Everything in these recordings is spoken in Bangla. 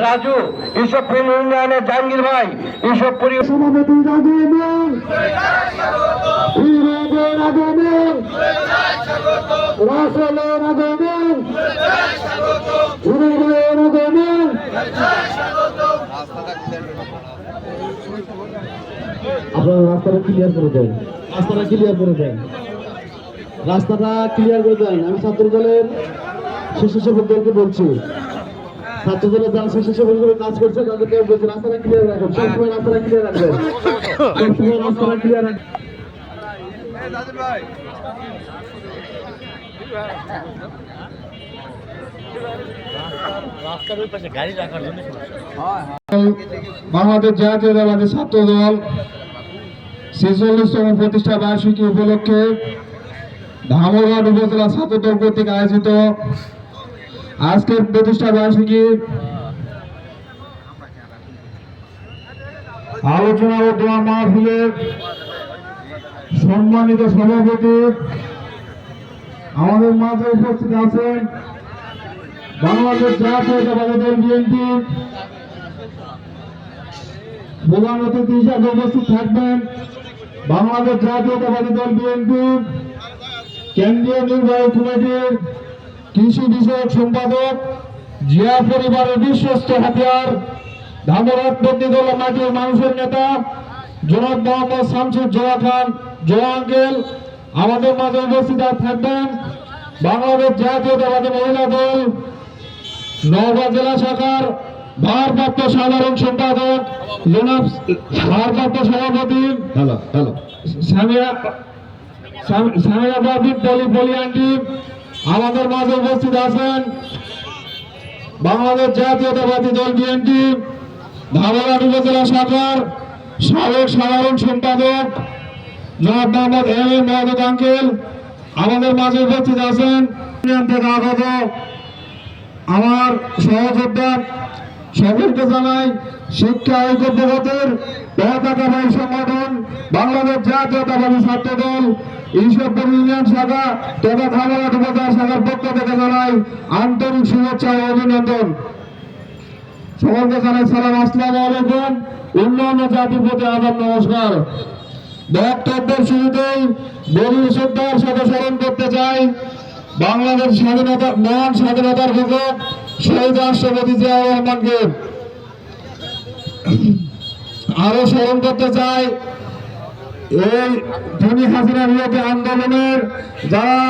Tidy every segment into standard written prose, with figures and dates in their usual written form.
রাজু, ঈশ্বরপুর ইউনিয়নের জাহাঙ্গীর ভাই, ঈশ্বরপুর সভাপতি আগমন, হিরোদের আগমন, রাসেলের আগমন, হিরোদের আগমন। আপনারা রাস্তাটা ক্লিয়ার করে দেন, রাস্তাটা ক্লিয়ার করে দেন, রাস্তাটা ক্লিয়ার করে দেন। আমি ছাত্র দলের স্বেচ্ছাসেবক দলকে বলছি, ছাত্র দলের যারা স্বেচ্ছাসেবক হিসেবে কাজ করছে তাদেরকে বলছি রাস্তাটা ক্লিয়ার রাখুন, সবসময় রাস্তাটা ক্লিয়ার রাখবেন, সবসময় রাস্তাটা ক্লিয়ার রাখবেন। বাংলাদেশ জাতীয়তাবাদী ছাত্র দল 46তম প্রতিষ্ঠা বার্ষিকী উপলক্ষে ধামরঘাট উপজেলা ছাত্র দল কর্তৃক আয়োজিত আজকের প্রতিষ্ঠা বার্ষিকী আলোচনা ও দোয়া মাহফিলের সম্মানিত সভাপতি আমাদের মাঝে উপস্থিত আছেন বাংলাদেশ জাতীয়তাবাদী দল বিএনপি। প্রধান অতিথি হিসাবে উপস্থিত থাকবেন বাংলাদেশ জাতীয়তাবাদী দল বিএনপি কেন্দ্রীয় নির্বাহী কমিটির কৃষি বিষয়ক সম্পাদক, জিয়া পরিবারের বিশ্বস্ত হাতিয়ার, ধামরাত বন্দিদোলা মাটির মানুষের নেতা জনাব মোহাম্মদ শামসুর জোয়া খান জোয়া আঙ্কেল। আমাদের মাঝে উপস্থিত থাকবেন বাংলাদেশ জাতীয়তাবাদী মহিলা দল নওগাঁ জেলা শাখার ভারপ্রাপ্ত সাধারণ সম্পাদক জনাব ভারপ্রাপ্ত সভাপতি সামিয়া বাবির পলি আন্টি। আমাদের মাঝে উপস্থিত আছেন বাংলাদেশ জাতীয়তাবাদী দল বিএনপি ধামরাট উপজেলা শাখার সাবেক সাধারণ সম্পাদক জনাব Mohammad M A Mahmud uncle. আমাদের মাঝে উপস্থিত আছেন থেকে আগত আমার সহযোদ্ধা সকলকে জানাই শিক্ষা ঐক্যবদ্ধের পতাকাবাহী সংগঠন বাংলাদেশ জাতীয়তাবাদী ছাত্র দল ঈশ্বরপুর ইউনিয়ন শাখা তথা ধামরাট উপজেলা শাখার পক্ষ থেকে জানাই আন্তরিক শুভেচ্ছা ও অভিনন্দন। সকলকে জানাই সালাম, আসসালামু আলাইকুম। উন্নয়ন জাতির প্রতি আদাব নমস্কার। বক্তব্যের শুরুতেই বলি শ্রদ্ধার সাথে স্মরণ করতে চাই বাংলাদেশ স্বাধীনতা মহান স্বাধীনতার ঘোষক শহীদ রাষ্ট্রপতি জিয়াউর রহমানকে। আরো স্মরণ করতে চাই এই ধনী হাসিনা বিরোধী আন্দোলনের যারা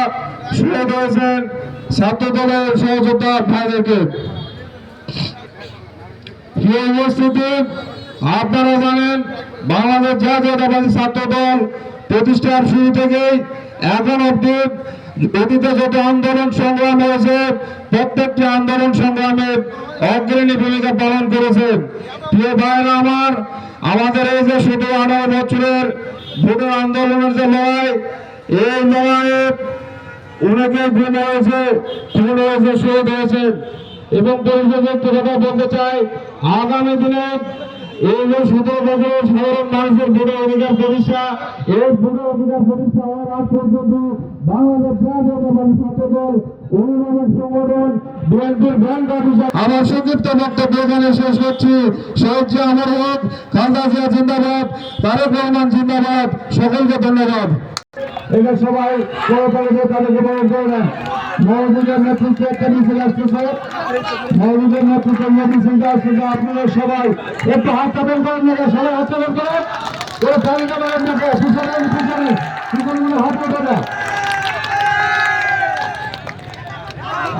শহীদ হয়েছেন ছাত্র দলের সহযোদ্ধা ভাইদেরকে। প্রিয় উপস্থিতি, আপনারা জানেন বাংলাদেশ জাতীয়তাবাদী ছাত্র দল প্রতিষ্ঠার শুরু থেকেই এখন অব্দি অতীতে যত আন্দোলন সংগ্রাম হয়েছে প্রত্যেকটি আন্দোলন সংগ্রামে অগ্রণী ভূমিকা পালন করেছে। প্রিয় ভাইরা আমার, আমাদের এই যে 17-18 বছরের ভোটের আন্দোলনের যে লড়াই, এই লড়াইয়ে অনেকে গুম হয়েছে, খুন হয়েছে, শহীদ হয়েছে এবং পরিষদের কথা বলতে চাই আগামী দিনে এই যে 17 বছরের সাধারণ মানুষের ভোটের অধিকার প্রতিষ্ঠা, এই ভোটের অধিকার প্রতিষ্ঠা হওয়ার আগ পর্যন্ত বাংলাদেশ জাতীয়তাবাদী ছাত্র দল অনুমানের সংগঠন বিএনপির ব্যাংক অফিসার। আমার সংক্ষিপ্ত বক্তব্য এখানে শেষ করছি। শহীদ জিয়া অমর হোক, খালেদা জিয়া জিন্দাবাদ, তারেক রহমান জিন্দাবাদ। সকলকে ধন্যবাদ। এবার সবাই তাদেরকে বরণ করে নেন। মৌলভীদের নেতৃত্বে একটা মিছিল আসতেছে, মৌলভীদের নেতৃত্বে মিছিলটা আসতেছে। আপনারা সবাই একটু হাত চাপন করেন না, সবাই হাত চাপন করেন, তালিকা করেন না, পিছনে হাত উঠে দেয়।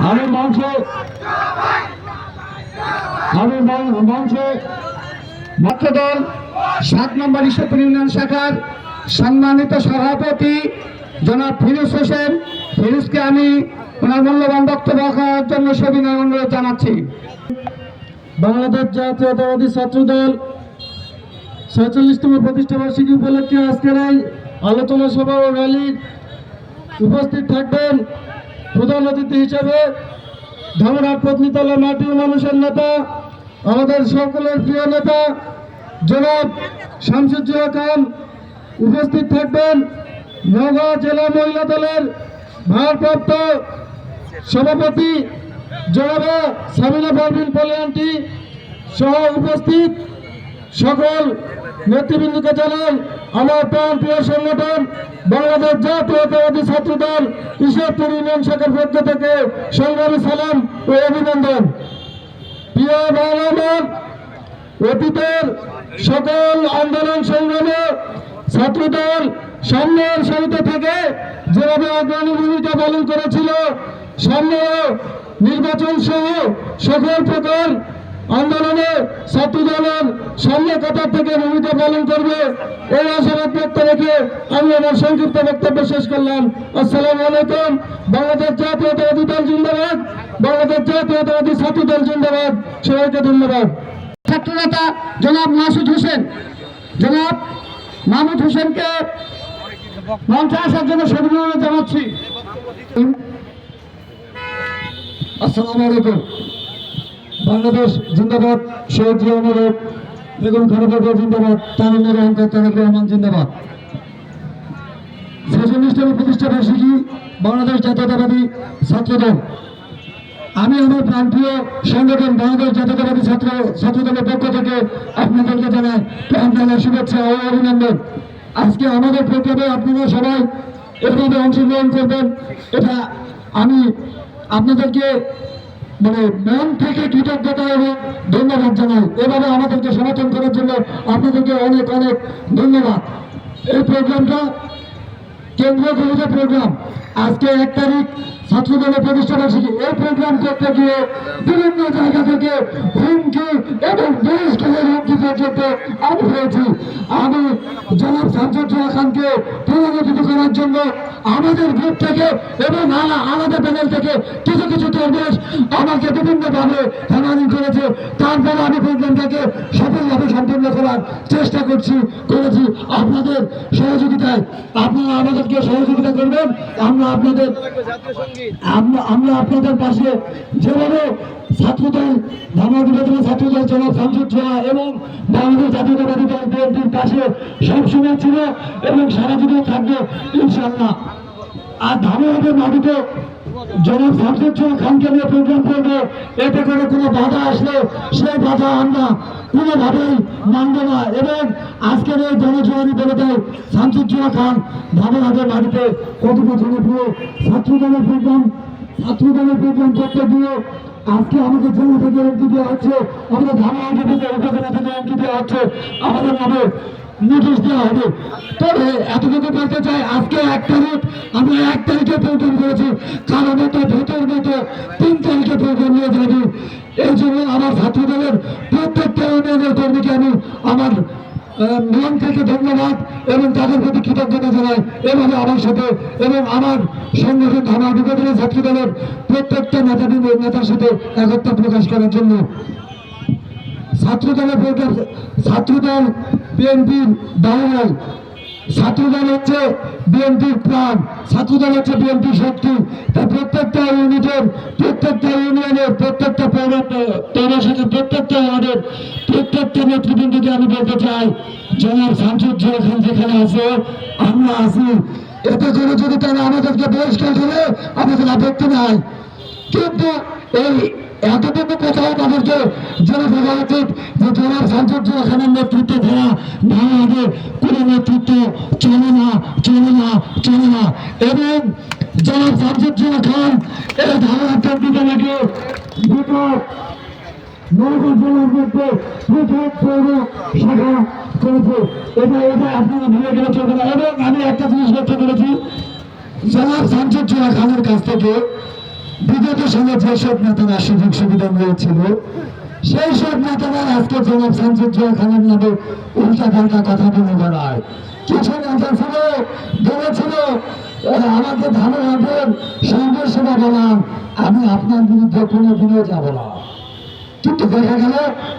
আমি মঞ্চে ছাত্র দল 7 নম্বর ঈশ্বরপুর ইউনিয়ন শাখার সম্মানিত সভাপতি জনাব ফিরোজ হোসেন ফিরোজকে আমি ওনার মূল্যবান বক্তব্য রাখার জন্য সবিনয় অনুরোধ জানাচ্ছি। বাংলাদেশ জাতীয়তাবাদী ছাত্র দল 46তম প্রতিষ্ঠা বার্ষিকী উপলক্ষে আজকের এই আলোচনা সভা ও র্যালির উপস্থিত থাকবেন প্রধান অতিথি হিসেবে ধামরাট পত্নীতলা মাটির মানুষের নেতা, আমাদের সকলের প্রিয় নেতা জনাব শামসুর জোয়া খান। উপস্থিত থাকবেন নওগাঁ জেলা মহিলা দলের ভারপ্রাপ্ত সভাপতি জনাব সামিনা পারভিন পলি আন্টি। সহ উপস্থিত সকল নেতৃবৃন্দকে জানাই আমার প্রিয় সংগঠন বাংলাদেশ জাতীয়তাবাদী ছাত্রদল ঈশ্বরপুর ইউনিয়ন শাখার পক্ষ থেকে সংগ্রামী সালাম ও অভিনন্দন। প্রিয় বাংলাদেশ, অতীতের সকল আন্দোলন সংগ্রামে ছাত্রদল সামনের সারিতে থেকে যেভাবে অগ্রণী ভূমিকা পালন করেছিল, সামনে নির্বাচন সহ সকল প্রকার আন্দোলনে ছাত্রদলের সামনে কাতার থেকে ভূমিকা পালন করবে এই আশাবাদ ব্যক্ত রেখে আমি আমার সংক্ষিপ্ত বক্তব্য শেষ করলাম। আসসালামু আলাইকুম। বাংলাদেশ জাতীয়তাবাদী দল জিন্দাবাদ, বাংলাদেশ জাতীয়তাবাদী ছাত্রদল জিন্দাবাদ। সবাইকে ধন্যবাদ। ছাত্রনেতা জনাব মাসুদ হোসেন, জনাব মাহমুদ হোসেনকে মঞ্চে আসার জন্য অভিনন্দন জানাচ্ছি। আসসালামু আলাইকুম। বাংলাদেশ জিন্দাবাদ, শহীদ জিয়া মোড়ক, বেগম খালেদা জিয়া জিন্দাবাদ, তারুণ্যের অহংকার তারেক রহমান জিন্দাবাদ। 46তম প্রতিষ্ঠা বার্ষিকী বাংলাদেশ জাতীয়তাবাদী ছাত্রদল। আমি আমার প্রান্তীয় সংগঠন বাংলাদেশ জাতীয়তাবাদী ছাত্রদলের পক্ষ থেকে আপনাদেরকে জানাই প্রাণঢালা শুভেচ্ছা ও অভিনন্দন। আজকে আমাদের প্রোগ্রামে আপনারা সবাই এভাবে অংশগ্রহণ করবেন, এটা আমি আপনাদেরকে মন থেকে কৃতজ্ঞতা এবং ধন্যবাদ জানাই। এভাবে আমাদেরকে সমর্থন করার জন্য আপনাদেরকে অনেক অনেক ধন্যবাদ। এই প্রোগ্রামটা কেন্দ্রীয় কমিটি প্রোগ্রাম। আজকে 1 তারিখ ছাত্রদলের প্রতিষ্ঠা বার্ষিকী। এই প্রোগ্রাম করতে গিয়ে বিভিন্ন জায়গা থেকে হুমকি এবং দেশ খেলের হুমকি পর্যন্ত আমি হয়েছি। আমি জনাব শামসুজ্জামান খানকে পুনর্গঠিত করার জন্য আমাদের গ্রুপ থেকে এবং আলাদা প্যানেল থেকে কিছু কিছু দরবেশ আমাকে বিভিন্নভাবে হেমানি করেছে। তারপরে আমি প্রোগ্রামটাকে সফলভাবে সম্পন্ন করার চেষ্টা করেছি। আপনাদের সহযোগিতায় আপনারা আমাদেরকে সহযোগিতা করবেন। আমরা আপনাদের পাশে যেভাবে ছাত্রদল ধামাদিবাদী ছাত্রদল জনাব শামসুজ্জামান এবং বাংলাদেশ জাতীয়তাবাদী দল বিএনপির পাশে সবসময় ছিল এবং সারা জীবন থাকবে ইনশাআল্লাহ। আর ধামাবাদের মাটিতে জনাব শামসুজ্জামান খানকে নিয়ে প্রোগ্রাম করবো, এতে করে কোনো বাধা আসলে সেই বাধা আমরা কোনোভাবেই মানব না। এবং আজকের এই জনজীবনী বলে দেয় শামসুজ্জামান খান ধামাবাদের মাটিতে কতটা জনপ্রিয়। ছাত্রদলের প্রোগ্রাম করতে গিয়ে আজকে আমাদের জেলা থেকে হুমকি দেওয়া হচ্ছে, আমাদের ধামাবাদ থেকে উপজেলা থেকে হুমকি দেওয়া হচ্ছে, আমাদের নামে নোটিশ দেওয়া হবে। তবে এতটুকু বলতে চাই, আজকে 1 তারিখ, আমি 1 তারিখে প্রোগ্রাম করেছি, কারণ মতো ভোটের মতো 3 তারিখে প্রোগ্রাম নিয়ে যাবি। এই জন্য আমার ছাত্রদলের প্রত্যেকটা ইউনিয়নের কর্মীকে আমি আমার মন থেকে ধন্যবাদ এবং তাদের প্রতি কৃতজ্ঞতা জানাই। এভাবে আমার সাথে এবং আমার সংগঠন ধামাদিবাদী ছাত্রদলের প্রত্যেকটা নেতার সাথে একতা প্রকাশ করার জন্য। ছাত্রদল বিএনপির দাওয়াল, ছাত্রদল হচ্ছে বিএনপির প্রাণ, ছাত্রদল হচ্ছে বিএনপির শক্তি। তাই প্রত্যেকটা ইউনিটের, প্রত্যেকটা ইউনিয়নের, প্রত্যেকটা পৌরসভার, প্রত্যেকটা ওয়ার্ডের প্রত্যেকটা নেতৃবৃন্দকে আমি বলতে চাই, জনাব শামসুজ্জামান খান যেখানে আছে আমরা আছি। এতে করে যদি তারা আমাদেরকে বহিষ্কার করে আমাদের আপত্তি নাই, কিন্তু এই এতটুকু কোথাও তাদেরকে জেনে থাকা উচিত যে জনাব শামসুজ্জামান খানের নেতৃত্বে ছাড়া ভারতের কোনো নেতৃত্ব চলে না। এবং জনাব শামসুজ্জামান খান এই ধারণা কেন্দ্রিত নাকি নৌকা জেলার মধ্যে পৃথক পৌর শাখা করেছে। এটা আপনারা ভুলে গেলে চলবে না। এবং আমি একটা জিনিস লক্ষ্য করেছি, জনাব শামসুজ্জামান খানের কাছ থেকে বিগত সময় যেসব নেতারা সুযোগ সুবিধা নিয়েছিল, সেই সব নেতারা আজকে জনাব শামসুজ্জামান খানের নামে উল্টা পাল্টা কথা বলে বেড়ায়। কিছু নেতা ছিল বলেছিল আমাকে ধানহাটের সংঘর্ষটা বললাম, আমি আপনার বিরুদ্ধে কোনোদিনও যাব না। কিন্তু দেখা গেল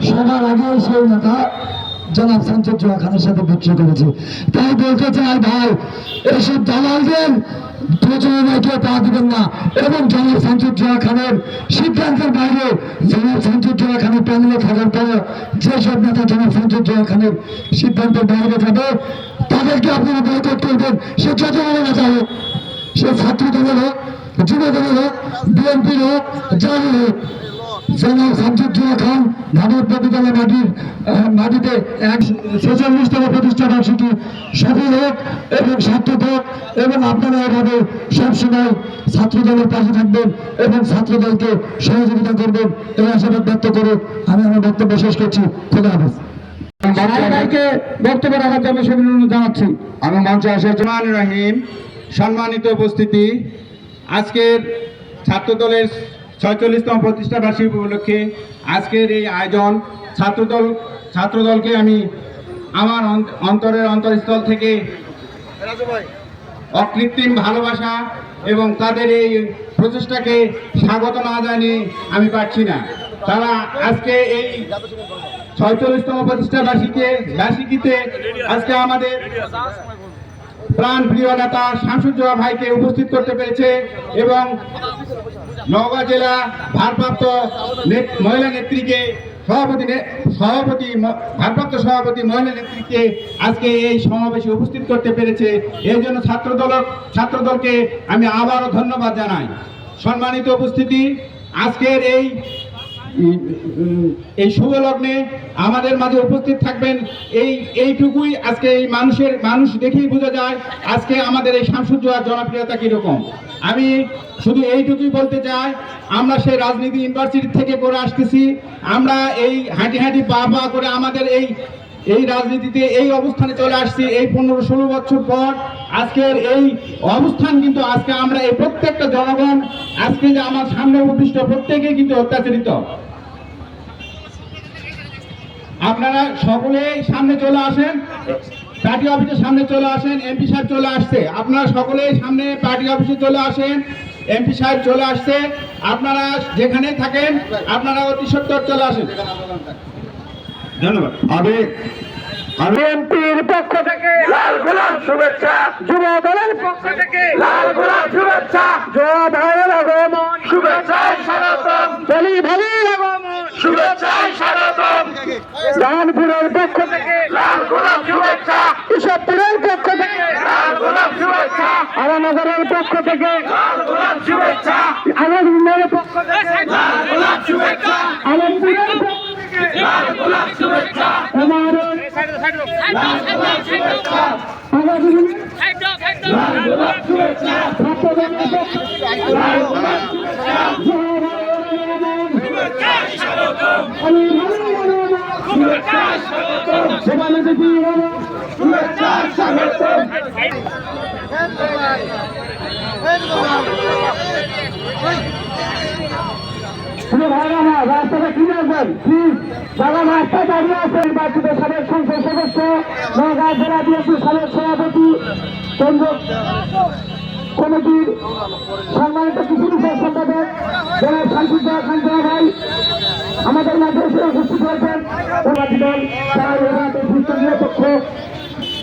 সবার আগে সেই নেতা জনাব শামসুজ্জামান খানের সাথে বিক্রি করেছে। তাই বলতে চাই ভাই, এসব দালালদের প্রচারণাকে পা দিবেন না। এবং জনাব শামসুজ্জামান খানের সিদ্ধান্তের বাইরে, জনাব শামসুজ্জামান খানের প্যানেলে থাকার পরে যেসব নেতা জনাব শামসুজ্জামান খানের সিদ্ধান্তের বাইরে যাবে তাদেরকে আপনারা বয়কট করবেন। সে যত বড় নেতা হোক, সে ছাত্র দলের হোক, যুব দলের হোক, বিএনপির হোক, যার হোক, জনাব শামসুজ্জোহা খান ধানের প্রতিতলা মাটিতে 46তম প্রতিষ্ঠা বার্ষিকী সফল হোক এবং সার্থক হোক এবং আপনারা এভাবে সবসময় ছাত্রদলের পাশে থাকবেন এবং ছাত্রদলকে সহযোগিতা করবেন এই আশাবাদ ব্যক্ত করে আমি আমার বক্তব্য শেষ করছি। খোদা হাফেজ। বক্তব্য রাখার জন্য অনুরোধ জানাচ্ছি। আমি মঞ্চে আসার জন্য রহিম। সম্মানিত উপস্থিতি, আজকের ছাত্রদলের 46তম প্রতিষ্ঠা বার্ষিকী উপলক্ষে আজকের এই আয়োজন ছাত্রদলকে আমি আমার অন্তরের অন্তরস্থল থেকে অকৃত্রিম ভালোবাসা এবং তাদের এই প্রচেষ্টাকে স্বাগত না জানিয়ে আমি পারছি না। তারা আজকে এই 46তম প্রতিষ্ঠা বার্ষিকীতে আজকে আমাদের প্রাণ প্রিয় নেতা শামসুজ্জোহা ভাইকে উপস্থিত করতে পেরেছে এবং নওগাঁ জেলা ভারপ্রাপ্ত মহিলা নেত্রীকে ভারপ্রাপ্ত সভাপতি মহিলা নেত্রীকে আজকে এই সমাবেশে উপস্থিত করতে পেরেছে। এই জন্য ছাত্রদলকে আমি আবারও ধন্যবাদ জানাই। সম্মানিত উপস্থিতি, আজকের এই শুভ লগ্নে আমাদের মাঝে উপস্থিত থাকবেন এইটুকুই। আজকে এই মানুষ দেখেই বোঝা যায় আজকে আমাদের এই শামসুজ্জোহার জনপ্রিয়তা কিরকম। আমি শুধু এইটুকুই বলতে চাই, আমরা সেই রাজনীতি ইউনিভার্সিটি থেকে করে আসতেছি, আমরা এই হাঁটি পা করে আমাদের এই রাজনীতিতে এই অবস্থানে চলে আসছি। এই 15-16 বছর পর আজকের এই অবস্থান কিন্তু আজকে আমরা এই প্রত্যেকটা জনগণ আজকে যে আমার সামনে উপবিষ্ট প্রত্যেকেই কিন্তু অত্যাচারিত। আপনারা সকলেই সামনে চলে আসেন, পার্টি অফিসের সামনে চলে আসেন। এমপি সাহেব চলে আসছে, আপনারা সকলেই সামনে পার্টি অফিসে চলে আসেন। এমপি সাহেব চলে আসছে, আপনারা যেখানেই থাকেন আপনারা অতি সত্বর চলে আসেন। ধন্যবাদ। বিএনপির পক্ষ থেকে লাল গোলাপ শুভেচ্ছা, যুব দলের পক্ষ থেকে লাল গোলাপ শুভেচ্ছা, জোয়া ভাইয়ের আগমন শুভেচ্ছায় স্বাগতম, বলি ভাইয়ের আগমন শুভেচ্ছায় স্বাগতম। জাহানপুরের পক্ষ থেকে লাল গোলাপ শুভেচ্ছা, ইসবপুরের পক্ষ থেকে লাল গোলাপ শুভেচ্ছা, আরানগরের পক্ষ থেকে লাল গোলাপ শুভেচ্ছা, আলমগীরের পক্ষ থেকে লাল গোলাপ শুভেচ্ছা, আলমগীরের পক্ষ থেকে লাল গোলাপ শুভেচ্ছা, আমার রাস্তাটা কিনে আসবেন প্লিজ। যারা রাস্তায় দাঁড়িয়ে আছেন, নির্বাচিত সাবেক সংসদ সদস্য, নওগাঁ জেলা বিএনপির সাবেক সভাপতি, কেন্দ্র কমিটির সম্মানিত কৃষি বিষয়ক সম্পাদক জনাব শামসুজ্জোহা খান ভাই আমাদের মাঝে এসে উপস্থিত হয়েছেন। নিরপেক্ষ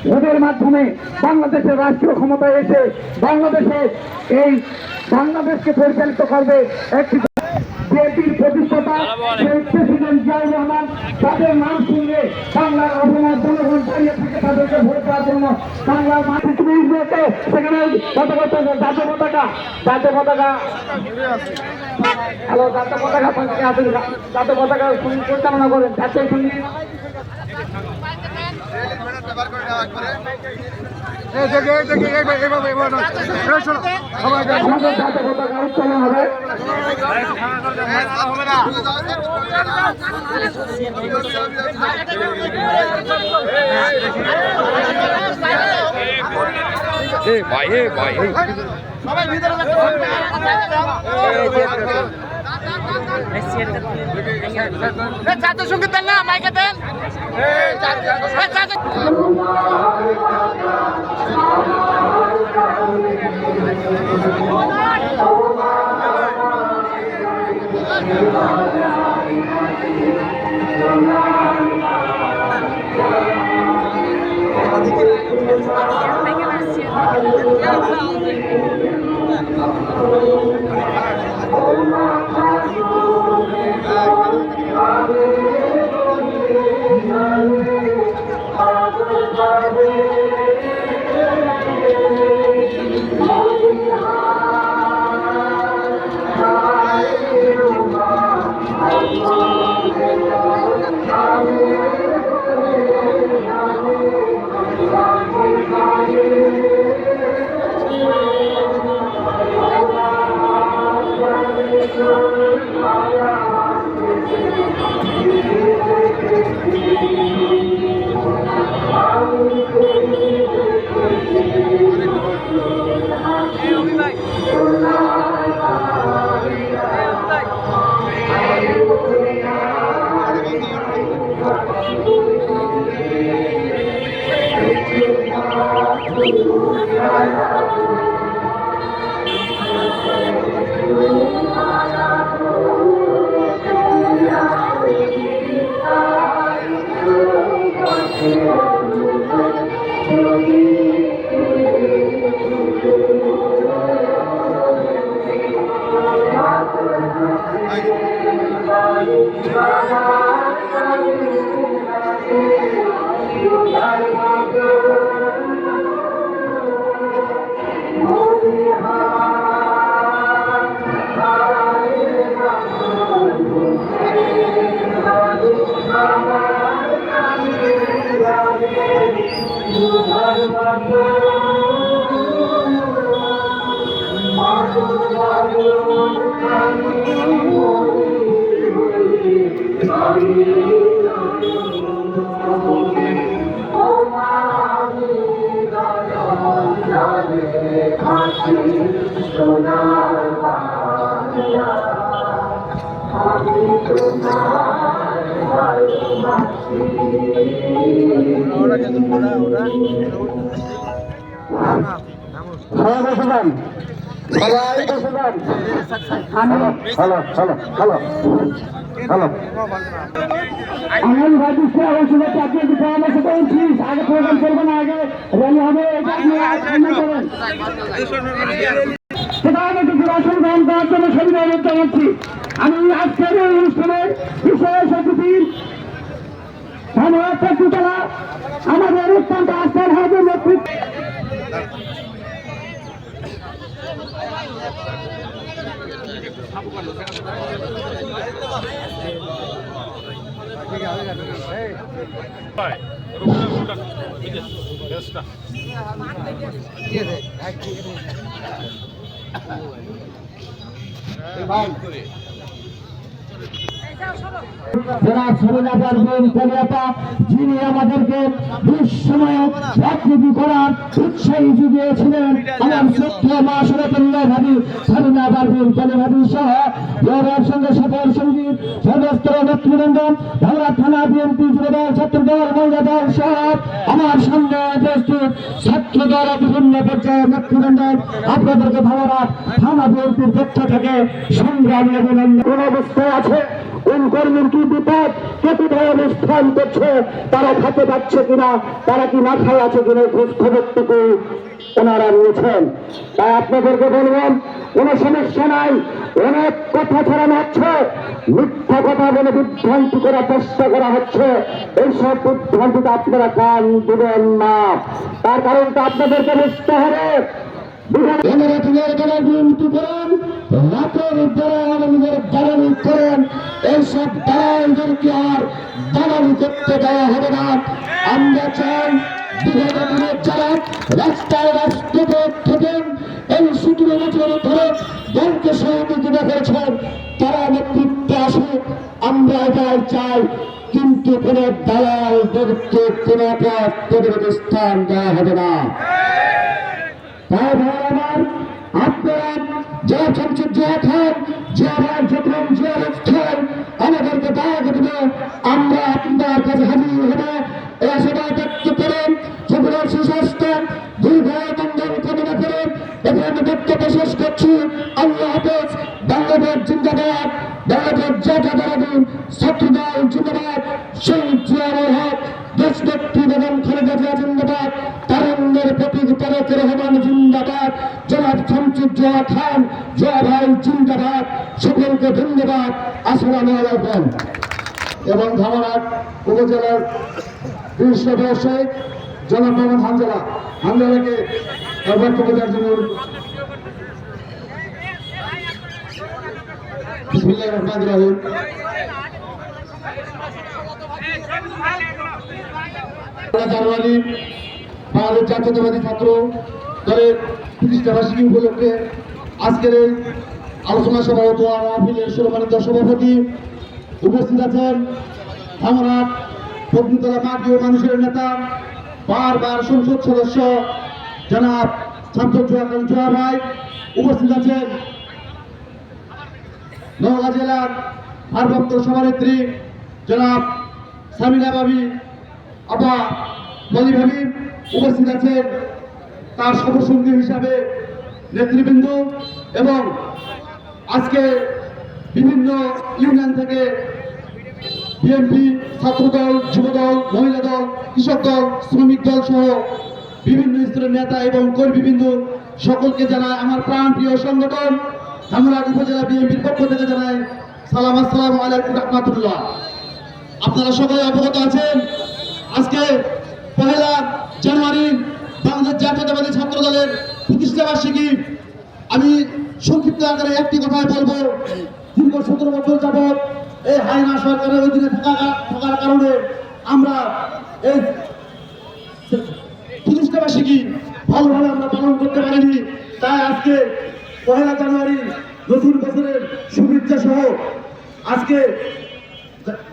ভোটের মাধ্যমে বাংলাদেশের রাষ্ট্রীয় ক্ষমতায় এসে বাংলাদেশকে পরিচালিত করবে একটি বিএনপির প্রতিষ্ঠাতা প্রেসিডেন্ট জিয়াউর রহমান। তাদের নাম শুনলে বাংলার অভিনয় জনগণ দাঁড়িয়ে থাকে তাদেরকে ভোট দেওয়ার জন্য। বাংলার মাটি সেখানে জাতীয় পতাকা হ্যালো জাতীয় পতাকা পরিচালনা করেন জাতীয় সঙ্গীত। আমাদের জাতীয় পতাকা উত্তোলন হবে। সবাই ভিতরে জাতীয় সঙ্গীত দেন না, মাইকে দেন। সবাই বসে যান, সবাই বসে যান। হ্যালো হ্যালো হ্যালো হ্যালো আমি ভাবছি আমার শুভেচ্ছা আপনি একটু পরামর্শ করেন প্লিজ। আগে প্রোগ্রাম করবো না, আগে র্যালি হবে, এটা আপনি আলোচনা করেন। সেটা আমি একটু আসন গ্রহণ করার জন্য সুবিধা অনুরোধ জানাচ্ছি। আমি আজকের এই অনুষ্ঠানের বিশেষ অতিথির ধন্যবাদ ছাত্রীতলা আমাদের অত্যন্ত আস্থার হাতে নেতৃত্ব জনাব সরুনাথ কলিয়াতা, যিনি আমাদেরকে দুঃসময়ে রাজনীতি করার উৎসাহী যুগিয়েছিলেন। আমার শ্রদ্ধা মা সুরতুল্লাহ ভাবি সরুনাথ কলিয়াতি সহ দলের সঙ্গে সাথের সঙ্গীত সর্বস্তর নেতৃবৃন্দ, ঢাকা থানা বিএনপি যুবদল ছাত্রদল মহিলা দল সহ আমার সামনে উপস্থিত ছাত্রদল বিভিন্ন পর্যায়ের নেতৃবৃন্দ, আপনাদেরকে ধন্যবাদ। থানা বিএনপির পক্ষ থেকে সংগ্রামী অভিনন্দন। কোন অবস্থায় আছে, কোন কর্মীর কি বিপদ, কতটা অনুষ্ঠান করছে, তারা খেতে পাচ্ছে কিনা, তারা কি না খায় আছে কিনা, খোঁজ খবরটুকু ওনারা নিয়েছেন। তাই আপনাদেরকে বলবেন কোনো সমস্যা নাই, অনেক কথা ছড়ানো হচ্ছে, মিথ্যা কথা বলে বিভ্রান্তি করার চেষ্টা করা হচ্ছে। এইসব বিভ্রান্তিতে আপনারা কান দেবেন না। তার কারণটা আপনাদেরকে বুঝতে হবে। এইসব দালালদেরকে আর দালালি করতে দেওয়া হবে না। আমরা চাই বিগত দিনের যারা রাস্তায় রাস্তায় থাকেন, এই সুযোগ ধরে দলকে সহযোগিতা করেছেন, তারা নেতৃত্বে আসুক, আমরা এটাই চাই। কিন্তু কোন দালালদেরকে কোন পথ পদে স্থান দেওয়া হবে না। তাই ভাই আমার, আপনারা যা সংসদ জিয়া খান, জিয়ার যখন জিয়ার স্থান আমাদেরকে দাওয়া দেবে, আমরা আপনার কাছে হাজির হব। এই সবাই ব্যক্ত করেন সকলের সুস্বাস্থ্য দীর্ঘায় বন্ধন কামনা করেন। এখানে বক্তব্য শেষ করছি। আল্লাহ হাফেজ। বাংলাদেশ জিন্দাবাদ, বাংলাদেশ জাতীয়তাবাদী ছাত্রদল জিন্দাবাদ, শহীদ জিয়াউর হক, দেশনেত্রী বেগম খালেদা জিয়া জিন্দাবাদ, তারুণ্যের প্রতীক তারেক রহমান জিন্দাবাদ, জনাব শামসুর জোয়া খান জোয়া ভাই জিন্দাবাদ। সকলকে ধন্যবাদ। আসসালামু আলাইকুম। এবং ধামরাট উপজেলার বিশিষ্ট ব্যবসায়িক জনাব মোহাম্মদ হামজালাকে বক্তব্য দেওয়ার জন্য বিসমিল্লাহির রহমানির রহিম। জানুয়ারি বাংলাদেশ জাতীয়তাবাদী ছাত্র দলের প্রতিষ্ঠাবার্ষিকী উপলক্ষে আজকের এই আলোচনা সভা ও দোয়া মাহফিলের সম্মানিত সভাপতি উপস্থিত আছেন ধামরাট পত্নীতলা মাটি ও মানুষের নেতা, বারবার সংসদ সদস্য জনাব শামসুর জোয়া ভাই, উপস্থিত আছেন নওগাঁ জেলার ভারপ্রাপ্ত সভানেত্রী জনাব সামিনা ভাবি, আপা বলি ভাবি উপস্থিত আছেন, তার সহসঙ্গী হিসাবে নেতৃবৃন্দ এবং আজকে বিভিন্ন ইউনিয়ন থেকে বিএনপি, ছাত্রদল, যুবদল, মহিলা দল, কৃষক দল, শ্রমিক দল সহ বিভিন্ন স্তরের নেতা এবং কর্মীবৃন্দ সকলকে জানায় আমার প্রাণপ্রিয় সংগঠন ধামরাট উপজেলা বিএনপির পক্ষ থেকে জানায় সালাম, আসসালামু আলাইকুম রাহমাতুল্লাহ। আপনারা সকলে অবগত আছেন, আজকে 1 জানুয়ারি বাংলাদেশ জাতীয়তাবাদী ছাত্র দলের প্রতিষ্ঠা বার্ষিকী। আমি সংক্ষিপ্ত আকারে একটি কথাই বলবো, দীর্ঘ 17 বছর যাবৎ এই হায়না সরকারের অধীনে থাকার কারণে আমরা এই প্রতিষ্ঠা বার্ষিকী ভালোভাবে আমরা পালন করতে পারিনি। তাই আজকে 1 জানুয়ারি নতুন বছরের শুভেচ্ছা সহ আজকে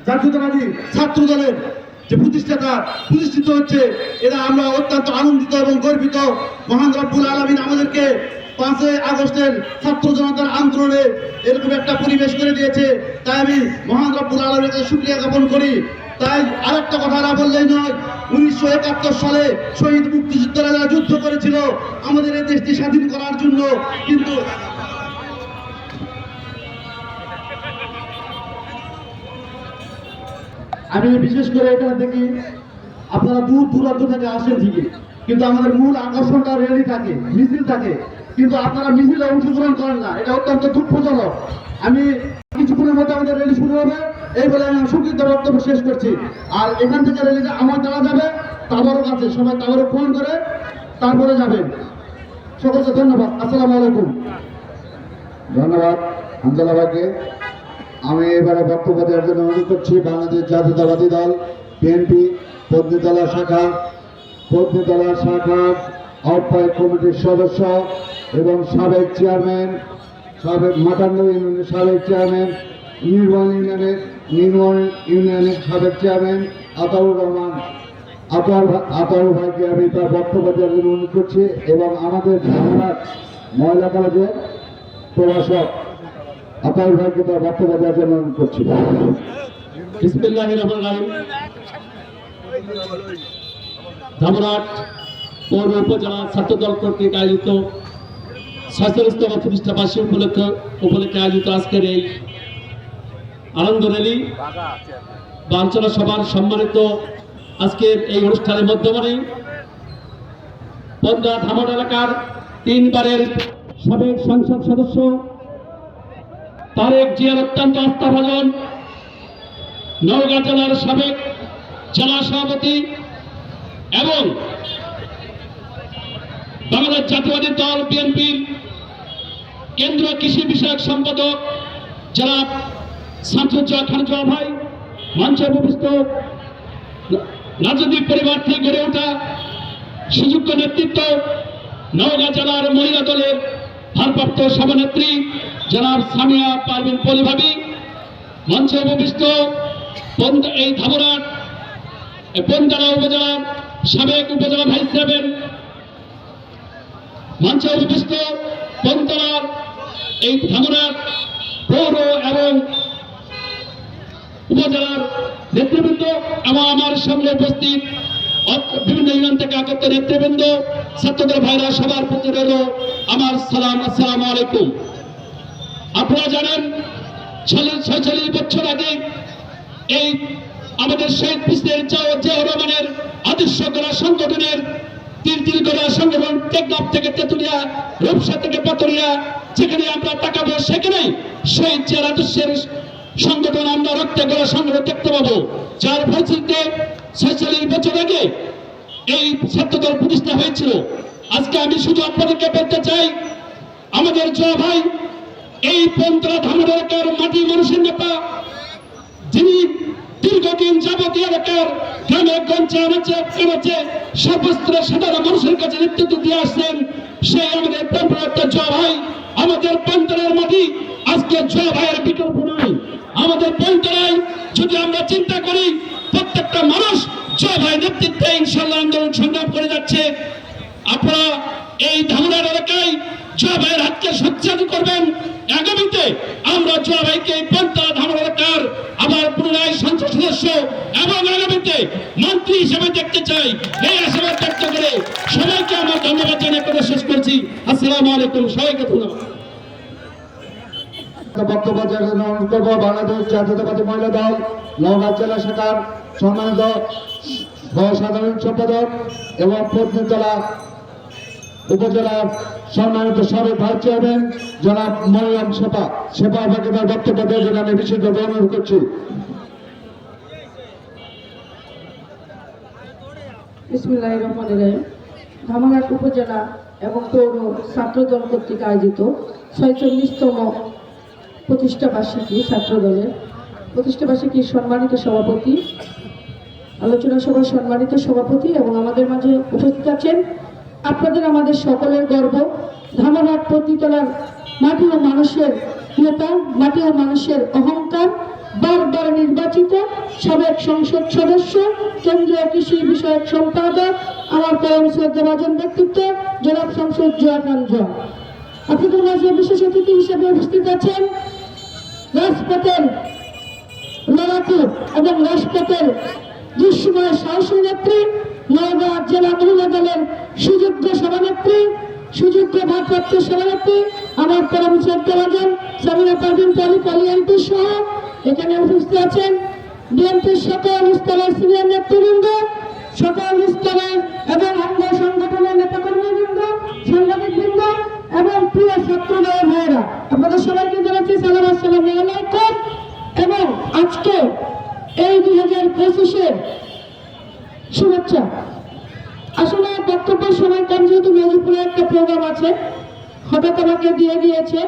জাতীয়তাবাদী ছাত্র দলের যে প্রতিষ্ঠিত হচ্ছে, এটা আমরা অত্যন্ত আনন্দিত এবং গর্বিত। মহান রব্বুল আলামিন আমাদেরকে 5 আগস্টের ছাত্র জনতার আন্দোলনে এরকম একটা পরিবেশ করে দিয়েছে, তাই আমি মহান রব্বুল আলামিনকে শুকরিয়া জ্ঞাপন করি। তাই আরেকটা কথা না বললেই নয়, 1971 সালে শহীদ মুক্তিযোদ্ধারা যারা যুদ্ধ করেছিল আমাদের এই দেশটি স্বাধীন করার জন্য, কিন্তু আমি বিশেষ করে এখানে দেখি আপনারা দূর দূরান্ত থেকে আসেন ঠিকই, কিন্তু আমাদের মূল আকর্ষণটা র্যালি থাকে, মিছিল থাকে, কিন্তু আপনারা মিছিলে অংশগ্রহণ করেন না, এটা অত্যন্ত দুঃখজনক। আমি কিছুক্ষণের মধ্যে আমাদের র্যালি শুরু হবে, এই বলে আমি সংক্ষিপ্ত বক্তব্য শেষ করছি। আর এখান থেকে র্যালিটা আমার দেওয়া যাবে তাবারক আছে, সবাই তাবারক ফোন করে তারপরে যাবেন। সকলকে ধন্যবাদ, আসসালামু আলাইকুম। ধন্যবাদ হামজালা ভাইকে। আমি এবারে বক্তব্য দেওয়ার জন্য অনুরোধ করছি বাংলাদেশ জাতীয়তাবাদী দল বিএনপি পত্নীতলা শাখা আহ্বায়ক কমিটির সদস্য এবং সাবেক চেয়ারম্যান, মাটান্ন ইউনিয়নের সাবেক চেয়ারম্যান, নির্মল ইউনিয়নের সাবেক চেয়ারম্যান আতাউর রহমান আতাউর ভাইকে আমি তার বক্তব্য দেওয়ার জন্য অনুরোধ করছি এবং আমাদের ধামরাট মহিলা কলেজের প্রভাষক আতাউর ভাইকে তার বক্তব্য দেওয়ার জন্য অনুরোধ করছি। বিসমিল্লাহির রহমানির রহিম। ধামরাট পৌর উপজেলা ছাত্রদল কর্তৃক আয়োজিত 46তম প্রতিষ্ঠা বার্ষিকী উপলক্ষে আয়োজিত আজকের এই আনন্দ র্যালি বা আলোচনা সভার সম্মানিত আজকের এই অনুষ্ঠানের মধ্যমণি পদ্মা ধামরাট এলাকার 3 বারের সাবেক সংসদ সদস্য তারেক জিয়ার অত্যন্ত আস্থাভাজন, নওগাঁ জেলার সাবেক জেলা সভাপতি এবং বাংলাদেশ জাতীয়তাবাদী দল বিএনপির কেন্দ্রীয় কৃষি বিষয়ক সম্পাদক জনাব শামসুজ্জামান খান জোয়া ভাই, মঞ্চে উপবিষ্ট রাজনৈতিক পরিবার থেকে গড়ে ওঠা সুযোগ্য নেতৃত্ব, নওগাঁ জেলার মহিলা দলের ভারপ্রাপ্ত সভানেত্রী জনাব সামিয়া পারভিন পলি ভাবি, মঞ্চে উপবিষ্ট এই ধামরাট বনগাঁড়া উপজেলার সাবেক উপজেলা ভাইস চেয়ারম্যান, মঞ্চে উপবিষ্ট বনতলার এই ধামরাট পৌর এবং উপজেলার নেতৃবৃন্দ এবং আমার সামনে উপস্থিত বিভিন্ন ইউনিয়ন থেকে আগত নেতৃবৃন্দ, ছাত্রদের ভাইরা, সবার প্রতি রইল আমার সালাম, আসসালামু আলাইকুম। আপনারা জানেন 46 বছর আগে এই আমাদের শহীদ প্রেসিডেন্ট জিয়াউর রহমানের আদর্শ করা সংগঠনের তিল করা সংগঠন টেকনাফ থেকে তেতুলিয়া, রূপসা থেকে পাথরিয়া, যেখানে আমরা তাকাবো সেখানেই শহীদ জিয়ার আদর্শের সংগঠন আমরা রক্তে করা সংগঠন দেখতে পাবো, যার ফলশ্রুতিতে 46 বছর আগে এই ছাত্রদল প্রতিষ্ঠা হয়েছিল। আজকে আমি শুধু আপনাদেরকে বলতে চাই, আমাদের জয় ভাই এই পন্তরা ধামরাট এলাকার মাটি মানুষের নেতা, যিনি দীর্ঘদিন যাবত এলাকার গ্রামে গঞ্জে আনাচে সর্বস্ত্র সাধারণ মানুষের কাছে নেতৃত্ব দিয়ে আসছেন, সেই আমাদের পন্তরা জয় ভাই। আমাদের পন্তরার মাটি আজকে জয় ভাইয়ের বিকল্প নয়। আমাদের পন্তরায় যদি আমরা চিন্তা করি, প্রত্যেকটা মানুষ জয় ভাই নেতৃত্বে ইনশাল্লাহ আন্দোলন সংগ্রাম করে যাচ্ছে। আপনারা এই ধামরাট এলাকায় জয় ভাইয়ের হাতকে শক্তিশালী করবেন। আগামীতে আমরা জয় ভাইকে এই পন্তরা ধামরাট এলাকার আবার পুনরায় সংসদ সদস্য এবং আগামীতে মন্ত্রী হিসেবে দেখতে চাই। এই আশাবাদ ব্যক্ত করে সবাইকে আমার ধন্যবাদ জানিয়ে কথা শেষ করছি। আসসালামু আলাইকুম, সবাইকে ধন্যবাদ। বক্তব্য দেওয়ার জন্য অনুরোধ করবো বাংলাদেশ জাতীয়তাবাদী মহিলা দল নওগাঁ জেলা শাখার সম্মানিত সাধারণ সম্পাদক এবং পত্নীতলা উপজেলার সম্মানিত সাবেক ভাইস চেয়ারম্যান জনাব মরিয়ম শেফা আপাকে তার বক্তব্য দেওয়ার জন্য আমি বিশেষভাবে অনুরোধ করছি। বিসমিল্লাহির রহমানির রহিম। ধামরাট উপজেলা এবং পৌর ছাত্রদল কর্তৃক আয়োজিত 46তম প্রতিষ্ঠাবার্ষিকী ছাত্রদলের প্রতিষ্ঠাবার্ষিকীর সম্মানিত সভাপতি, আলোচনা সভার সম্মানিত সভাপতি এবং আমাদের মাঝে উপস্থিত আছেন আপনাদের আমাদের সকলের গর্ব ধামরাট পত্নীতলার মাটি ও মানুষের নেতা, মাটি ও মানুষের অহংকার, বারবার নির্বাচিত সাবেক সংসদ সদস্য, কেন্দ্রীয় কৃষি বিষয়ক সম্পাদক, আমার পরম শ্রদ্ধাভাজন ব্যক্তিত্ব জনাব সংসদ জোয়া খান জোয়া। আপনাদের মাঝে বিশেষ অতিথি হিসেবে উপস্থিত আছেন রাজপথের লড়াকু এবং রাজপথের দুঃসময় সাহসী নেত্রী, নওগাঁ জেলা মহিলা দলের সুযোগ্য সভানেত্রী, সুযোগ্য ভারপ্রাপ্ত সভানেত্রী, আমার পরম শ্রদ্ধাভাজন সামিনা পারভিন পলি এমপি সহ এখানে উপস্থিত আছেন বিএনপির সকল স্তরের সিনিয়র নেতৃবৃন্দ, সকল স্তরের এবং অঙ্গ সংগঠনের নেতাকর্মীবৃন্দ, সাংবাদিকবৃন্দ এবং প্রিয় ছাত্রদল ভাইয়েরা, আপনাদের সবাইকে জানাচ্ছি সালাম, আসসালামু আলাইকুম। এবং আজকে এই 2025-এর শুভেচ্ছা। আসলে বক্তব্যের সময় কারণ যেহেতু মেদিনীপুরে একটা প্রোগ্রাম আছে, হঠাৎ আমাকে দিয়ে দিয়েছে।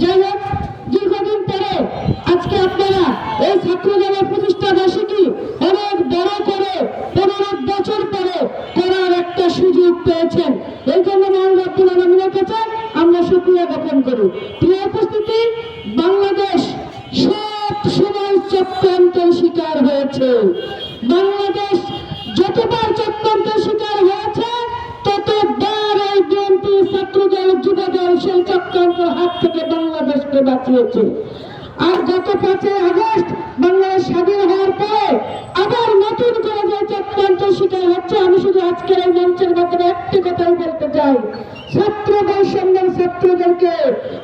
যাই হোক, দীর্ঘদিন পরে আজকে আপনারা এই ছাত্রদলের প্রতিষ্ঠা বার্ষিকী অনেক বড় করে 15 বছর পরে করার একটা সুযোগ পেয়েছেন। এই জন্য মহান রব্বুল আলামিনের কাছে আমরা শুকরিয়া জ্ঞাপন করি। প্রিয় উপস্থিতি, বাংলাদেশ সব সময় চক্রান্তের শিকার হয়েছে। বাংলাদেশ যতবার চক্রান্তের শিকার হয়েছে ততবার এই বিএনপি, ছাত্রদল, যুবদল সেই চক্রান্তের হাত থেকে বাংলাদেশকে বাঁচিয়েছে। আর গত 5 আগস্ট বাংলাদেশ স্বাধীন হওয়ার পরে আবার নতুন করে যে চক্রান্তের শিকার হচ্ছে, আমি শুধু আজকের এই মঞ্চের মাধ্যমে একটি কথাই বলতে চাই, ছাত্র বৈষম্যের ছাত্রদেরকে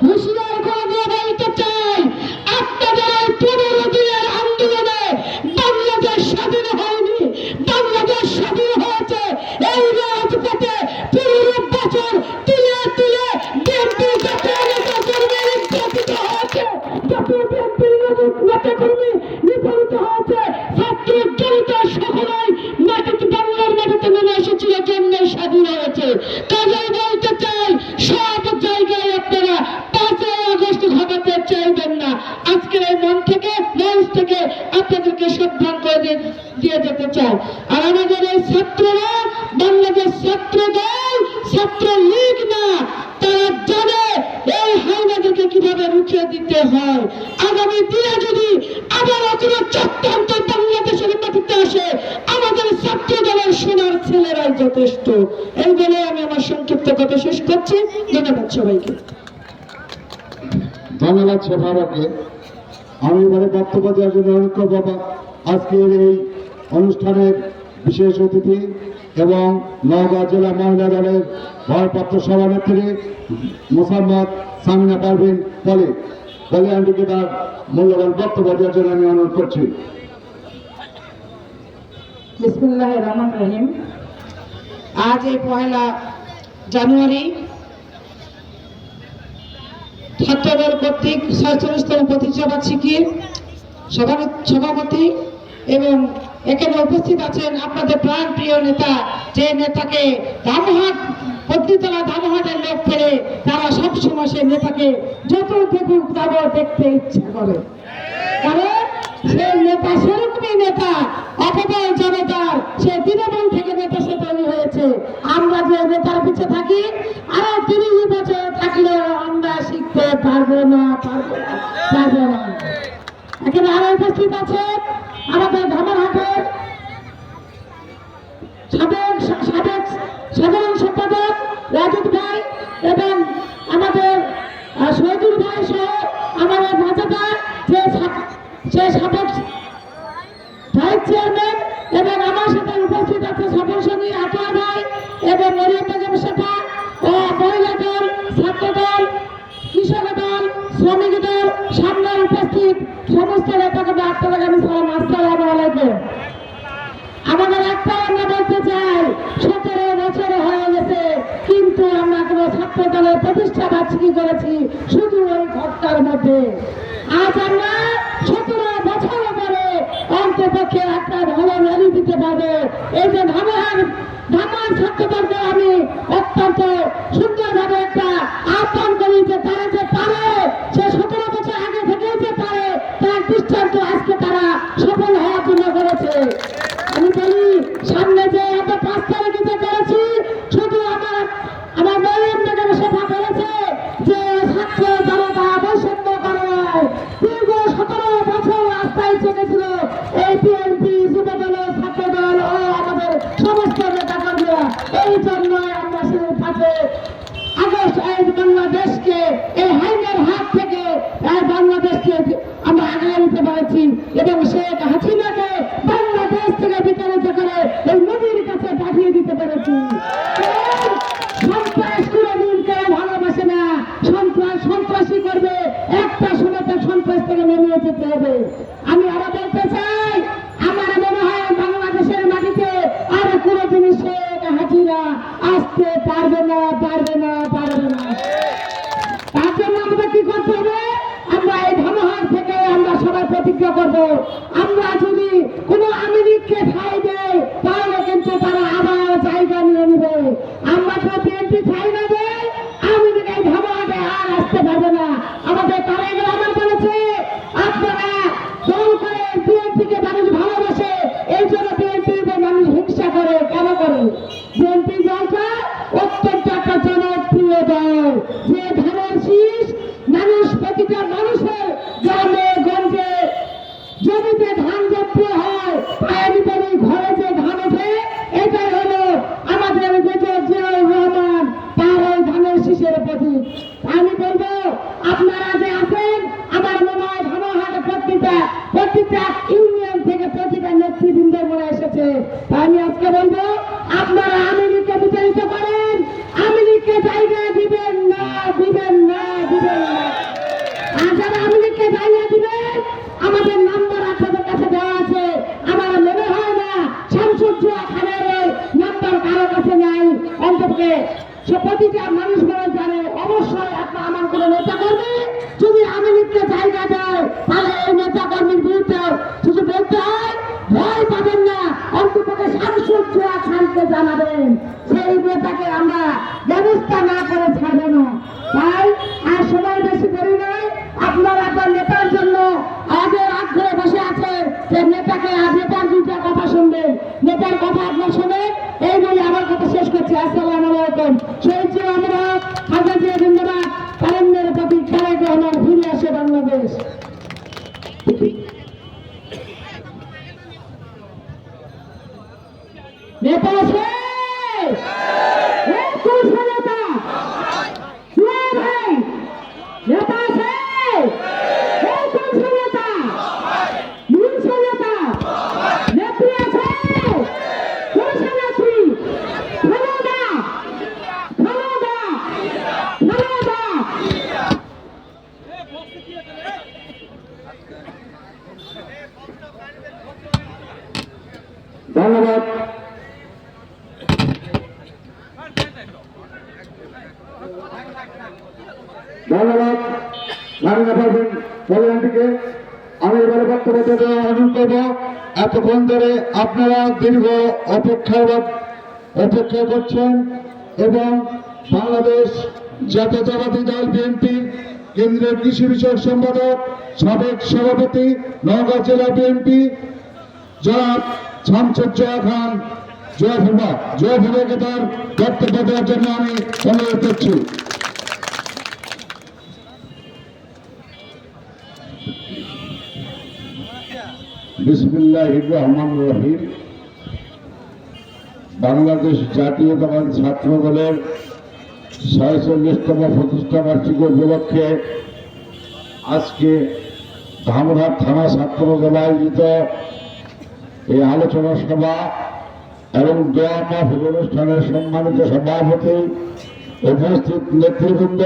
হুঁশিয়ার করে দিয়ে বলতে চাই, আপনাদের এই 15 দিনের আন্দোলনে বাংলাদেশ স্বাধীন হয়নি, বাংলাদেশ স্বাধীন হয়েছে এই রাজপথে 15 বছর তুলে তুলে বিএনপি জাতীয় নেতাকর্মী নির্যাতিত হয়েছে, জাতীয় বিএনপির নেতাকর্মী নিপীড়িত হয়েছে, ছাত্র জনতা সকলেই মাটিতে, বাংলার মাটিতে নেমে এসেছিল, জন্য স্বাধীন হয়েছে। কাজেই বলতে চাই, সব জায়গায় আপনারা 5 আগস্ট ঘটাতে চাইবেন না। আজকের এই মঞ্চ থেকে আপনাদেরকে সাবধান করে দিয়ে যেতে চাই। আর আমাদের এই ছাত্ররা বাংলাদেশ ছাত্রদল, ছাত্রলীগ না, তারা জানে এই হাইনাদেরকে কিভাবে রুখে দিতে হয়। আগামী দিনে যদি আবারও কোনো চক্রান্ত বাংলাদেশের মাটিতে আসে, আমাদের ছাত্রদলের সোনার ছেলেরাই যথেষ্ট। এই বলে আমি আমার সংক্ষিপ্ত কথা শেষ করছি। ধন্যবাদ সবাইকে। ধন্যবাদ শেফাকে। আমি এবারে বক্তব্য দেওয়ার জন্য অনুরোধ করবো আজকের এই অনুষ্ঠানের বিশেষ অতিথি এবং নওগাঁ জেলা মহিলা দলের ভারপ্রাপ্ত সভানেত্রী মোসাম্মদ সামিনা পারভিন পলি আন্টিকে তার মূল্যবান বক্তব্য দেওয়ার জন্য আমি অনুরোধ করছি। বিসমিল্লাহির রহমানির রহিম। আজ এই 1 জানুয়ারি ছাত্রদল কর্তৃক 47তম প্রতিষ্ঠাবার্ষিকীর সভাপতি এবং এখানে উপস্থিত আছেন আপনাদের প্রাণ প্রিয় নেতা, যে নেতাকে ধামহাট পত্নীতলা ধামহাটের লোক ফেলে তারা সবসময় সেই নেতাকে যত দেখুক তত দেখতে ইচ্ছা করে, কারণ সেই নেতা সেরকমই নেতা, অথবা জনতার সে তৃণমূল থেকে নেতা সে তৈরি হয়েছে। আমরা যে নেতার পিছে থাকি আরো 30 বছর থাকলেও আমরা শিখতে পারবো না। এখানে আরো উপস্থিত আছে আমাদের ধামহাটের সাধারণ সম্পাদক রাজীব ভাই এবং আমাদের শহীদুল ভাই সহ আমাদের ভাজাদার যে সাবেক এবং আমার সাথে উপস্থিত আছে সফর সঙ্গী আটোয়া ভাই এবং মরিয়ম বেগম শেখা ও মহিলা দল, ছাত্র দল, কৃষক দল, শ্রমিক দল, সামনে উপস্থিত সমস্ত নেতাকে আপনাদের আমি সালাম, আসসালামু আলাইকুম। আমাদের একটা আমরা বলতে চাই, 17 বছর হয়ে গেছে কিন্তু আমরা কোনো ছাত্র দলের প্রতিষ্ঠা বার্ষিকী করেছি শুধু ওই ঘরটার মধ্যে। আজ আমরা 17 বছর পরে অন্তপক্ষে একটা ভালো র্যালি দিতে পারবো। এই যে ধামার ছাত্র দলকে আমি অত্যন্ত সুন্দরভাবে একটা আহ্বান করি যে তারা যে পারে, সে 17 বছর আগে থেকেই যে পারে তার দৃষ্টান্ত আজকে তারা সফল হওয়ার জন্য করেছে। আমি বলি সামনে যে আমরা 5 তারিখে যে করেছি, শুধু আমার মরিয়ম বেগম শেখা করেছে যে ছাত্র জনতা বৈষম্য করে নাই। দীর্ঘ 17 বছর রাস্তায় চেপেছিল এই বিএনপি, যুবদল, ছাত্র দল ও আমাদের সমস্ত নেতাকর্মীরা। এই জন্য আমরা সেই 5 আগস্ট এই বাংলাদেশকে এই হাইনের হাত থেকে এই বাংলাদেশকে আমরা আগায় নিতে পেরেছি এবং শেখ হাসিনাকে বাংলাদেশ থেকে বিতাড়িত করে এই মোদির কাছে পাঠিয়ে দিতে পেরেছি। সন্ত্রাস কোনোদিন কেউ ভালোবাসে না, সন্ত্রাসী করবে, একটা সময় সন্ত্রাস থেকে নেমে যেতে হবে। আমি আরো বলতে চাই, আমার মনে হয় বাংলাদেশের মাটিতে আর কোনোদিন শেখ হাসিনা আসতে পারবে না। তার জন্য আমাদের কি করতে হবে? আমরা এই ধর্মহাট থেকে আমরা সবাই প্রতিজ্ঞা করব, আমরা যদি কোনো আমেরিককে ঠাই দেয় তাহলে কিন্তু তারা আবার জায়গা নিয়ে নেবে। আমরা তো বিএনপি ঠাই না দেয়, আমেরিকায় ধর্মহাটে আর আসতে পারবে না। আমাদের তারেক রহমান বলেছে আপনারা দল করে বিএনপিকে মানুষ ভালোবাসে, এই জন্য বিএনপির মানুষ হিংসা করে। কেন করে? বিএনপি দলটা অত্যন্ত একটা জনপ্রিয় দল, যে ধানের শীষ মানুষ, প্রতিটা মানুষের গ্রামে গঞ্জে জমিতে ধান জপ্ত হয়, আমি বলি ঘরে যে ধান ওঠে এটাই হলো আমাদের মেজর জিয়াউর রহমান, তার ওই ধানের শীষের প্রতীক। আমি বলবো আপনারা যে আছেন, আমার মনে হয় ধামাহাটে প্রত্যেকটা ইউনিয়ন থেকে প্রতিটা নেতৃবৃন্দ মনে এসেছে। আমি আজকে বলবো আপনারা আমেরিকা বিতাড়িত করেন, আমেরিকা জায়গা দিবেন না। আর যারা আমেরিকা জায়গা দিবেন, আমাদের নাম্বার আপনাদের কাছে দেওয়া আছে। আমার মনে হয় না শামসুজ্জোহা খানের নাম্বার কারো কাছে নাই। অন্ততকে সে প্রতিটা মানুষ মনে জানে। অবশ্যই আপনার আমার কোনো নেতা কর্মী যদি আমেরিকা জায়গা দেয় তাহলে এই নেতা কর্মীর বিরুদ্ধে শুধু বলতে হয়, ভয় পাবেন না, অন্ততকে শামসুজ্জোহা খানকে জানাবেন। সেই নেতাকে আমরা ব্যবস্থা না করে ছাড়বো না। তাই আর সময় বেশি করি নাই, আপনারা আপনার নেতার জন্য আগে আগ্রহে বসে আছেন যে নেতাকে আর নেতার 2টা কথা শুনবেন। নেতার কথা আপনার শোনেন, এই বলে আমার কথা শেষ করছি। আসসালামু আলাইকুম। শহীদ জিয়া আমরা খাজা জিয়া জিন্দাবাদ, কালেন্দের প্রতি তারেক রহমান ফিরে আসে বাংলাদেশ। নেতা আছে? কোন নেতা? ভাই নেতা আছে? কোন নেতা? নেতা নেত্রী আছে? কোন নেত্রী? খালেদা। ধন্যবাদ। মাননীয় প্রধানমন্ত্রীকে আমি এবারে বক্তব্য দেওয়ার অনুরোধ করব। এতক্ষণ ধরে আপনারা দীর্ঘ অপেক্ষা করছেন এবং বাংলাদেশ জাতীয়তাবাদী দল বিএনপির কেন্দ্রের কৃষি বিষয়ক সম্পাদক, সাবেক সভাপতি, নওগাঁ জেলা বিএনপি জনাব শামসুজ্জোহা খান জয়ফুবাকে তার বক্তব্য দেওয়ার জন্য আমি অনুরোধ করছি। বিসমিল্লাহির রহমানির রহিম। বাংলাদেশ জাতীয়তাবাদী ছাত্র দলের 46তম প্রতিষ্ঠা বার্ষিকী উপলক্ষে আজকে ধামরাট থানা ছাত্র দল আয়োজিত এই আলোচনা সভা এবং দোয়া মাহফিল অনুষ্ঠানের সম্মানিত সভাপতি, উপস্থিত নেতৃবৃন্দ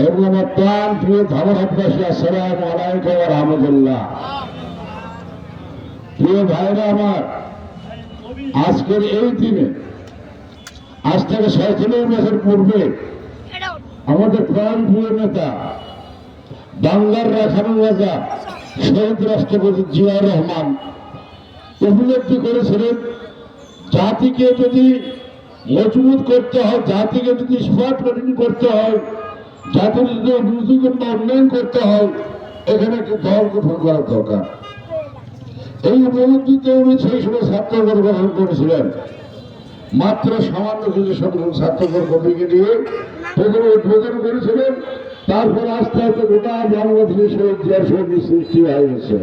এবং আমার প্রাণ প্রিয় ধামরাতবাসী, আসসালামু আলাইকুম ওয়া রাহমাতুল্লাহ। প্রিয় ভাইরা আমার, আজকের এই দিনে আজ থেকে 47 বছর পূর্বে আমাদের প্রাণ প্রিয় নেতা, বাংলার রাখানোর রাজা শহীদ রাষ্ট্রপতি জিয়াউর রহমান উপলব্ধি করেছিলেন, জাতিকে যদি মজবুত করতে হয়, জাতিকে যদি স্মার্ট করতে হয়, জাতির যদি উন্নতিকরণ উন্নয়ন করতে হয়, এখানে একটি দল গঠন করা দরকার। এই উপলব্ধিতে উনি সেই সময় ছাত্রদল গঠন করেছিলেন। মাত্র সামান্য কিছু সংখ্যক ছাত্রদল কর্মীকে নিয়ে প্রথমে উদ্বোধন করেছিলেন। তারপর আস্তে আস্তে গোটা বাংলাদেশের শহীদ জিয়ার সঙ্গে সৃষ্টি হয়ে গেছে।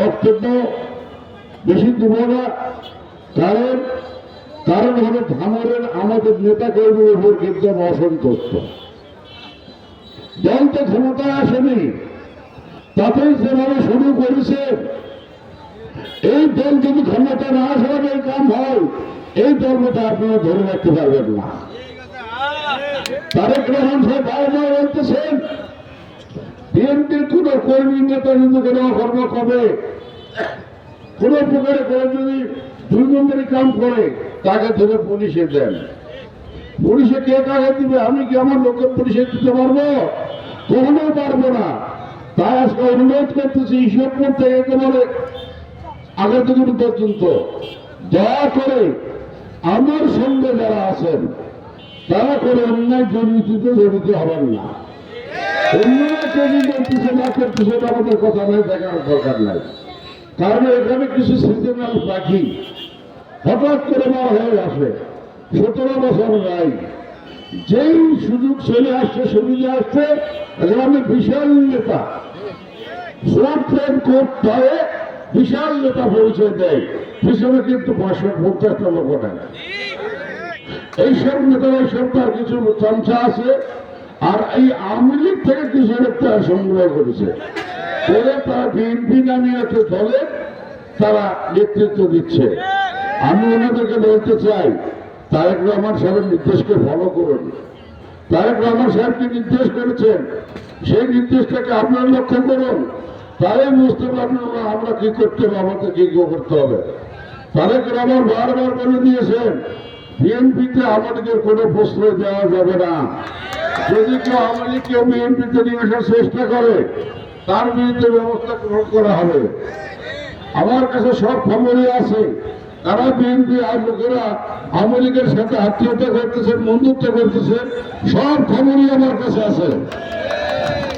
বক্তব্য বেশি দেব না, কারণ হলো ধামরের আমাদের নেতা কর্মীর উপর কিন্তু অসন্তুষ্ট। দল তো ক্ষমতায় আসেনি, তাতেই যেভাবে শুরু করেছে, এই দল যদি ক্ষমতা না আসার এই কাম হয়, এই দলটা আপনারা ধরে রাখতে পারবেন না। তারেক রহমান সাহেব বারবার বলতেছেন, বিএনপির কোন কর্মী নেতা যদি কোনো কর্ম করে, কোন প্রকারে করে যদি 2 নম্বরই কাম করে, তাকে ধরে পুলিশে দেন। পুলিশে কে কাকে দিবে? আমি কি আমার লোককে পুলিশে দিতে পারবো? কখনো পারবো না। তাই আজকে অনুরোধ করতেছি, ঈশ্বরপুর থেকে একেবারে আগামী পর্যন্ত দয়া করে আমার সঙ্গে যারা আছেন তারা করে অন্যায় দুর্নীতিতে জড়িত হবেন না। অন্যায় তৈরি করতেছে না করতেছে, আমাদের কথা নয়, দেখার দরকার নাই। কারণ এখানে কিছু সিজনাল পাখি হঠাৎ করে বার হয়ে আসে। 17 বছর নাই, যেই সুযোগ চলে আসছে, সুবিধা আসছে, গ্রামে বিশাল নেতা করতে বিশাল নেতা পরিচয় দেয়, পিছনে কিন্তু 50-50টা লোক নেয়। এইসব নেতারা এইসব তার কিছু চামচা আছে, আর এই আওয়ামী লীগ থেকে কিছু একটা সংগ্রহ করেছে, করে তারা বিএনপি নামে একটা দলে তারা নেতৃত্ব দিচ্ছে। আমি ওনাদেরকে বলতে চাই, তারেক রহমান সাহেবের নির্দেশকে ফলো করুন। তারেক রহমান সাহেবকে নির্দেশ করেছেন, সেই নির্দেশটাকে আপনারা লক্ষ্য করুন, তাহলে বুঝতে পারবেন আমরা কি করতে হবে, আমাদের কি করতে হবে। তারেক রহমান বারবার বলে দিয়েছেন, বিএনপিতে আমাদেরকে কোনো প্রশ্রয় দেওয়া যাবে না। যদি কেউ আওয়ামী কেউ বিএনপিতে নিয়ে আসার চেষ্টা করে, তার বিরুদ্ধে ব্যবস্থা গ্রহণ করা হবে। আমার কাছে সব খবরই আছে, তারা বিএনপি আর লোকেরা আওয়ামী লীগের সাথে আত্মীয়তা করতেছেন, বন্ধুত্ব করতেছেন, সব খবরই আমার কাছে আছে।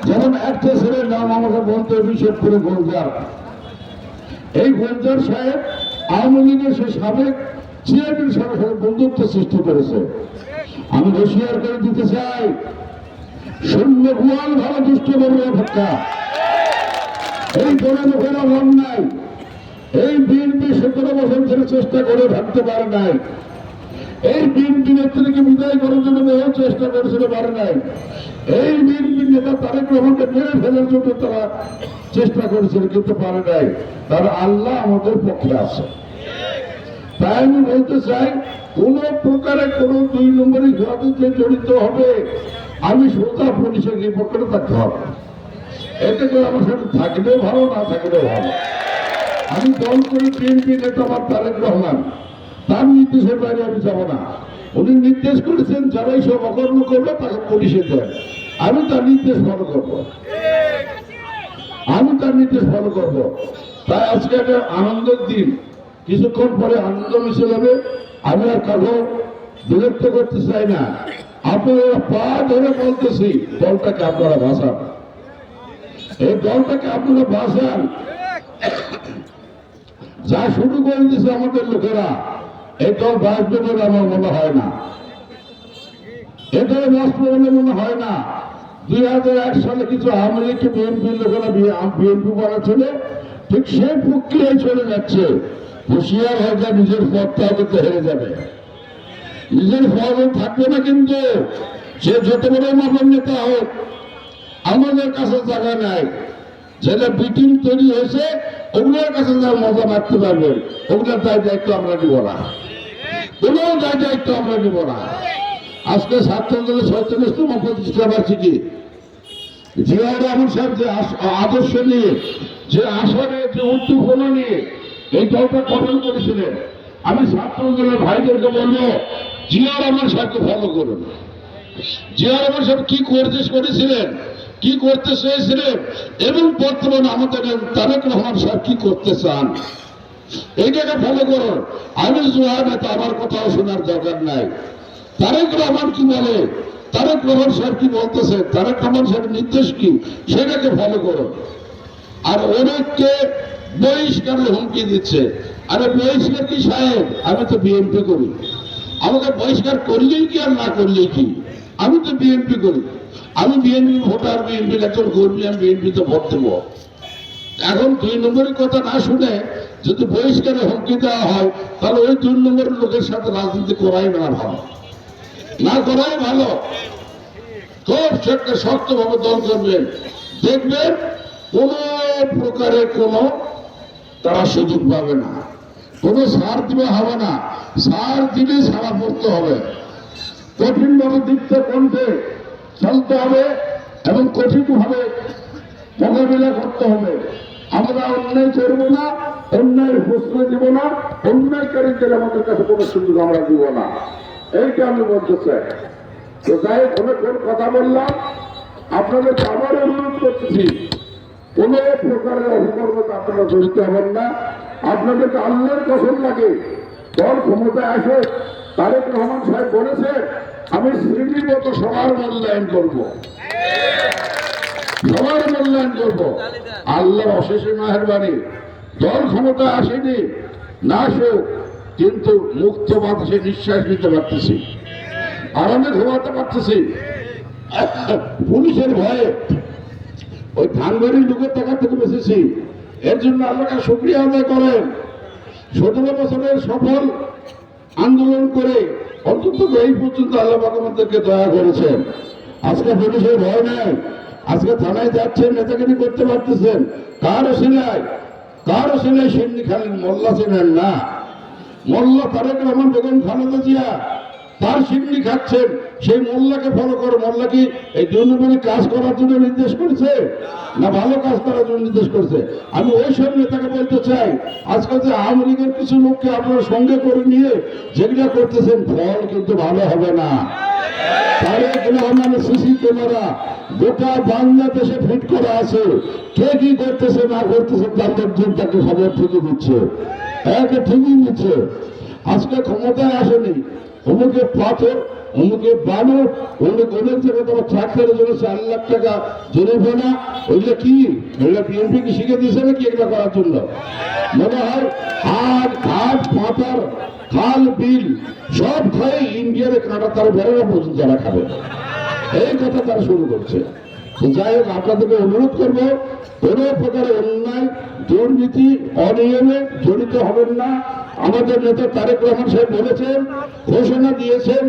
যেমন একটা ছেলের নাম আমাকে বলতে অভিষেক করে গোলজার, এই গোলজার সাহেব আওয়ামী লীগের সে সাবেক চেয়ারম্যানের সাথে বন্ধুত্ব সৃষ্টি করেছে। আমি হুঁশিয়ার করে দিতে চাই, শূন্য গোয়াল ভালো দুষ্ট করবে অপেক্ষা, এই বড় লোকের অভাব নাই। এই বিএনপি 17 বছর ধরে চেষ্টা করে ভাবতে পারে নাই, এই বিএনপি নেত্রীকে বিদায় করার জন্য বহু চেষ্টা করেছিল, পারে নাই। এই বিএনপি নেতা তারেক রহমানকে মেরে ফেলার জন্য তারা চেষ্টা করেছিল, কিন্তু পারে নাই। তার আল্লাহ আমাদের পক্ষে আছে। তাই আমি বলতে চাই, কোন প্রকারে কোন 2 নম্বরই ঘটনাতে জড়িত হবে, আমি সোজা পুলিশের রিপোর্টে থাকতে হবে। এতে করে আমার সাথে থাকলেও ভালো, না থাকলেও ভালো। আমি দল করি বিএনপি নেতা আমার তারেক রহমান, তার নির্দেশের বাইরে আমি যাব না। উনি নির্দেশ করেছেন, যারাই সব অকর্ম করবে তাকে পুলিশে দেন, আমি তার নির্দেশ ফলো করবো, আমি তার নির্দেশ ফলো করবো। তাই আজকে একটা আনন্দের দিন, কিছুক্ষণ পরে আনন্দ মিছিল হবে। আমি আর কাউকে বিরক্ত করতে চাই না, আপনারা পা ধরে বলতেছি, দলটাকে আপনারা বাঁচান, এই দলটাকে আপনারা বাঁচান। যা শুরু করে দিয়েছে আমাদের লোকেরা, এই দল বাঁচবে বলে আমার মনে হয় না, এই দল বাঁচবে বলে মনে হয় না। 2001 সালে কিছু আওয়ামী লীগকে বিএনপির লোকেরা বিএনপি বানাচ্ছিল, ঠিক সেই প্রক্রিয়ায় চলে যাচ্ছে। হুঁশিয়ার হয়ে যায়, নিজের পথটা হয়তো হেরে যাবে, নিজের পথ থাকবে না। কিন্তু সে যত বড় মাপের নেতা হোক, আমাদের কাছে জায়গা নাই। যেটা বিটিম তৈরি হয়েছে, ওগুলোর কাছে যা মজা মারতে পারবেন, ওগুলোর দায়িত্ব আমরা নিব না, কোনো দায়িত্ব আমরা নিব না। আজকে ছাত্র দলের ৪৬তম প্রতিষ্ঠা বার্ষিকী, জিয়াউর রহমান সাহেব যে আদর্শ নিয়ে, যে আসনে, যে উদ্দীপনা নিয়ে এই দলটা গঠন করেছিলেন, আমি ছাত্র দলের ভাইদেরকে বলবো জিয়াউর রহমান সাহেবকে ফলো করুন। জিয়াউর রহমান সাহেব কি করেছিলেন, কি করতে চেয়েছিলেন, এবং বর্তমানে আমাদের তারেক রহমান সাহেব কি করতে চান, এইটাকে ফলো করুন। আমি জোয়ার নেতা, আমার কথাও শোনার দরকার নাই। তারেক রহমান কি বলে, তারেক রহমান সাহেব কি বলতেছে, তারেক রহমান সাহেবের নির্দেশ কি, সেটাকে ফলো করুন। আর অনেককে বহিষ্কারের হুমকি দিচ্ছে। আরে বহিষ্কার কি সাহেব, আমি তো বিএনপি করি, আমাকে বহিষ্কার করলেই কি আর না করলেই কি, আমি তো বিএনপি করি, আমি বিএনপি ভোটার, বিএনপির একজন কর্মী, আমি বিএনপিতে ভোট দেব। এখন ২ নম্বরের কথা না শুনে যদি বহিষ্কারের হুমকি দেওয়া হয়, তাহলে ওই ২ নম্বরের লোকের সাথে রাজনীতি করাই না ভালো, না করাই ভালো। খুব সেটা শক্তভাবে দল করবেন, দেখবেন কোন প্রকারের কোন তারা সুযোগ পাবে না, কোন সার দিবে হবে না, সার দিলে সারা পড়তে হবে। কঠিনভাবে দীপ্ত কণ্ঠে চলতে হবে এবং কঠিনভাবে মোকাবিলা করতে হবে। আমরা অন্যায় করবো না, অন্যায় প্রশ্রয় দিব না, অন্যায়কারীদের আমাদের কাছে কোনো সুযোগ আমরা দিব না, এইটা আমি বলতে চাই। তো যাই হোক, অনেকক্ষণ কথা বললাম, আপনাদের আবার অনুরোধ করতেছি কোন প্রকারের অপকর্মতা আপনারা জড়িত হবেন না। আপনাদেরকে আল্লাহর কসম লাগে, দল ক্ষমতায় আসে, তারেক রহমান সাহেব বলেছে আমি শ্রেণীগত সবার মূল্যায়ন করব, সবার মূল্যায়ন করব। আল্লাহর অশেষ মেহেরবানি, দল ক্ষমতায় আসেনি, না আসুক, কিন্তু মুক্ত বাতাসে নিঃশ্বাস নিতে পারতেছি, আরামে ঘুমাতে পারতেছি। পুলিশের ভয়ে ওই ধানবাড়ির লোকের টাকা থেকে বেঁচেছি, এর জন্য আল্লাহকে শুকরিয়া আদায় করেন। ১৭ বছরের সফল আন্দোলন করে অন্তত এই পর্যন্ত আল্লাহ আমাদেরকে দয়া করেছেন। আজকে পুলিশের ভয় নেই, আজকে থানায় যাচ্ছেন, নেতাগিরি করতে পারতেছেন। কার ওসিলায় সিন্নি খালেন, মোল্লা ছিলেন না, মোল্লা তারেক রহমান, বেগম খালেদা জিয়া, তার সিন্নি খাচ্ছেন। সেই মোল্লাকে ফলো করো। মোল্লা কি এই ২ নম্বরে কাজ করার জন্য নির্দেশ করেছে, না ভালো কাজ করার জন্য নির্দেশ করেছে? আমি ওই সব নেতাকে বলতে চাই, আজকাল যে আওয়ামী লীগের কিছু লোককে আপনারা সঙ্গে করে নিয়ে যেগুলা করতেছেন, ফল কিন্তু ভালো হবে না। তারেক রহমানের সিসি ক্যামেরা গোটা বাংলাদেশে ফিট করা আছে, কে কি করতেছে না করতেছে তাদের তাকে খবর ঠিকই দিচ্ছে, একে ঠিকই দিচ্ছে। আজকে ক্ষমতায় আসেনি, অমুকে পাথর, অমুকে বানর, অনেক জায়গায় তোমার ট্রাক্টরের জন্য ৪ লাখ টাকা জরিমানা, ওইগুলো কি, ওইগুলো বিএনপি কি শিখে দিয়েছে নাকি এগুলো করার জন্য? মনে হয় হাট ঘাট পাতার খাল বিল সব খাই ইন্ডিয়ারে কাটা, তার বেড়ানো পর্যন্ত যারা খাবে, এই কথা তারা শুরু করছে। যাই হোক, আপনাদেরকে অনুরোধ করবো, কোন প্রকারের অন্যায়, দুর্নীতি, অনিয়মে জড়িত হবেন না। আমাদের নেতা তারেক রহমান সাহেব বলেছেন, ঘোষণা দিয়েছেন,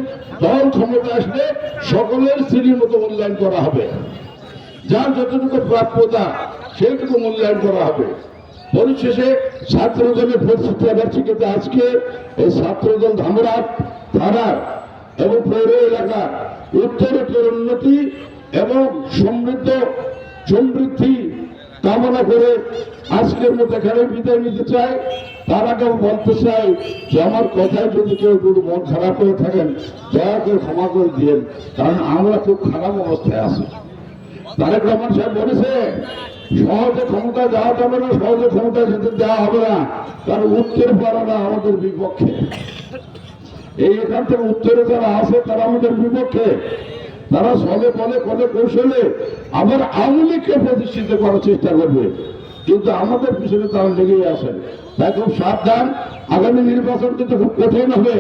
দল ক্ষমতা আসলে সকলের শ্রেণীর মতো মূল্যায়ন করা হবে, যার যতটুকু প্রাপ্যতা সেইটুকু মূল্যায়ন করা হবে। পরিশেষে ছাত্রদলের প্রতিষ্ঠা বার্ষিকীতে আজকে এই ছাত্রদল ধামরা থানার এবং পৌর এলাকার উত্তরোত্তর উন্নতি এবং সমৃদ্ধি কামনা করে আজকের মতো এখানে বিদায় নিতে চাই। তার আগেও বলতে চাই যে আমার কথায় যদি কেউ একটু মন খারাপ করে থাকেন, দয়া করে ক্ষমা করে দিয়েন, কারণ আমরা খুব খারাপ অবস্থায় আছি। তারেক রহমান সাহেব বলেছে সহজে ক্ষমতা দেওয়া যাবে না, সহজে ক্ষমতা যেতে দেওয়া হবে না, কারণ উত্তর পাড়ারা আমাদের বিপক্ষে। এই এখান থেকে উত্তরে যারা আছে তারা আমাদের বিপক্ষে, তারা ছলে বলে কলে কৌশলে আবার আওয়ামী লীগকে প্রতিষ্ঠিত করার চেষ্টা করবে, কিন্তু আমাদের পিছনে তারা লেগেই আসেন। তাই খুব সাবধান, আগামী নির্বাচন কিন্তু খুব কঠিন হবে।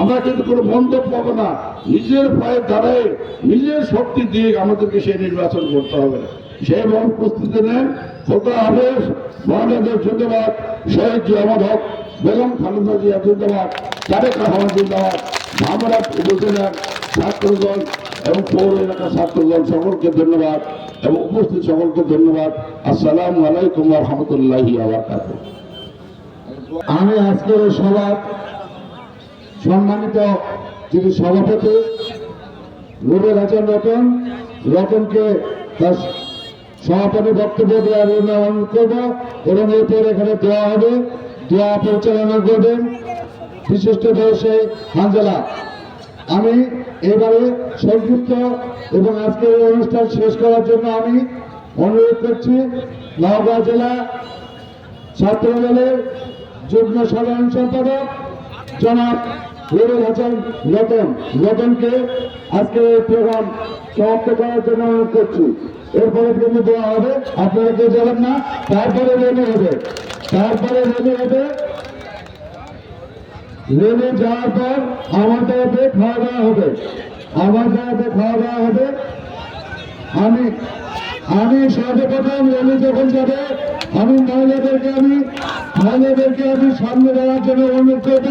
আমরা কিন্তু কোনো মন্তব্য পাবো না, নিজের পায়ে দাঁড়ায় নিজের শক্তি দিয়ে আমাদেরকে সেই নির্বাচন করতে হবে। সেইভাবে প্রস্তুতি নেন। খোদা হাফেজ, বাংলাদেশ জিন্দাবাদ, শহীদ জিয়াউর হক, বেগম খালেদা জিয়া জিন্দাবাদ, তারেক রহমান জিন্দাবাদ। ধামরা উপজেলার ছাত্রদল এবং পৌর এলাকার ছাত্রদল সকলকে ধন্যবাদ। এবং উপস্থিত সকলকে ধন্যবাদ। আসসালামু আলাইকুম ওয়া রাহমাতুল্লাহি ওয়া বারাকাতুহু। আমি আজকের এই সভার সম্মানিত যিনি সভাপতি রুবেল হাসান রতনকে তার সভাপতি বক্তব্য দেওয়ার জন্য অনুরোধ করব এবং এরপর এখানে দোয়া হবে, দোয়া পরিচালনা করবেন বিশিষ্ট ব্যবসায়ী হানজালা। আমি এবারে সংক্ষিপ্ত এবং আজকের এই অনুষ্ঠান শেষ করার জন্য আমি অনুরোধ করছি নওগাঁ জেলা ছাত্রদলের যুগ্ম সাধারণ সম্পাদক জনাব রুবেল হাসান রতনকে আজকের এই প্রোগ্রাম সমাপ্ত করার জন্য অনুরোধ করছি। এরপরে কিন্তু দেওয়া হবে, আপনারা কেউ যাবেন না, তারপরে রেলি হবে, রেলে যাওয়ার পর আমার তরফে খাওয়া দাওয়া হবে, আমি সর্বপ্রথম রেলি যখন যাবে আমি মহিলাদেরকে আমি সামনে দেওয়ার জন্য অনুরোধ করব।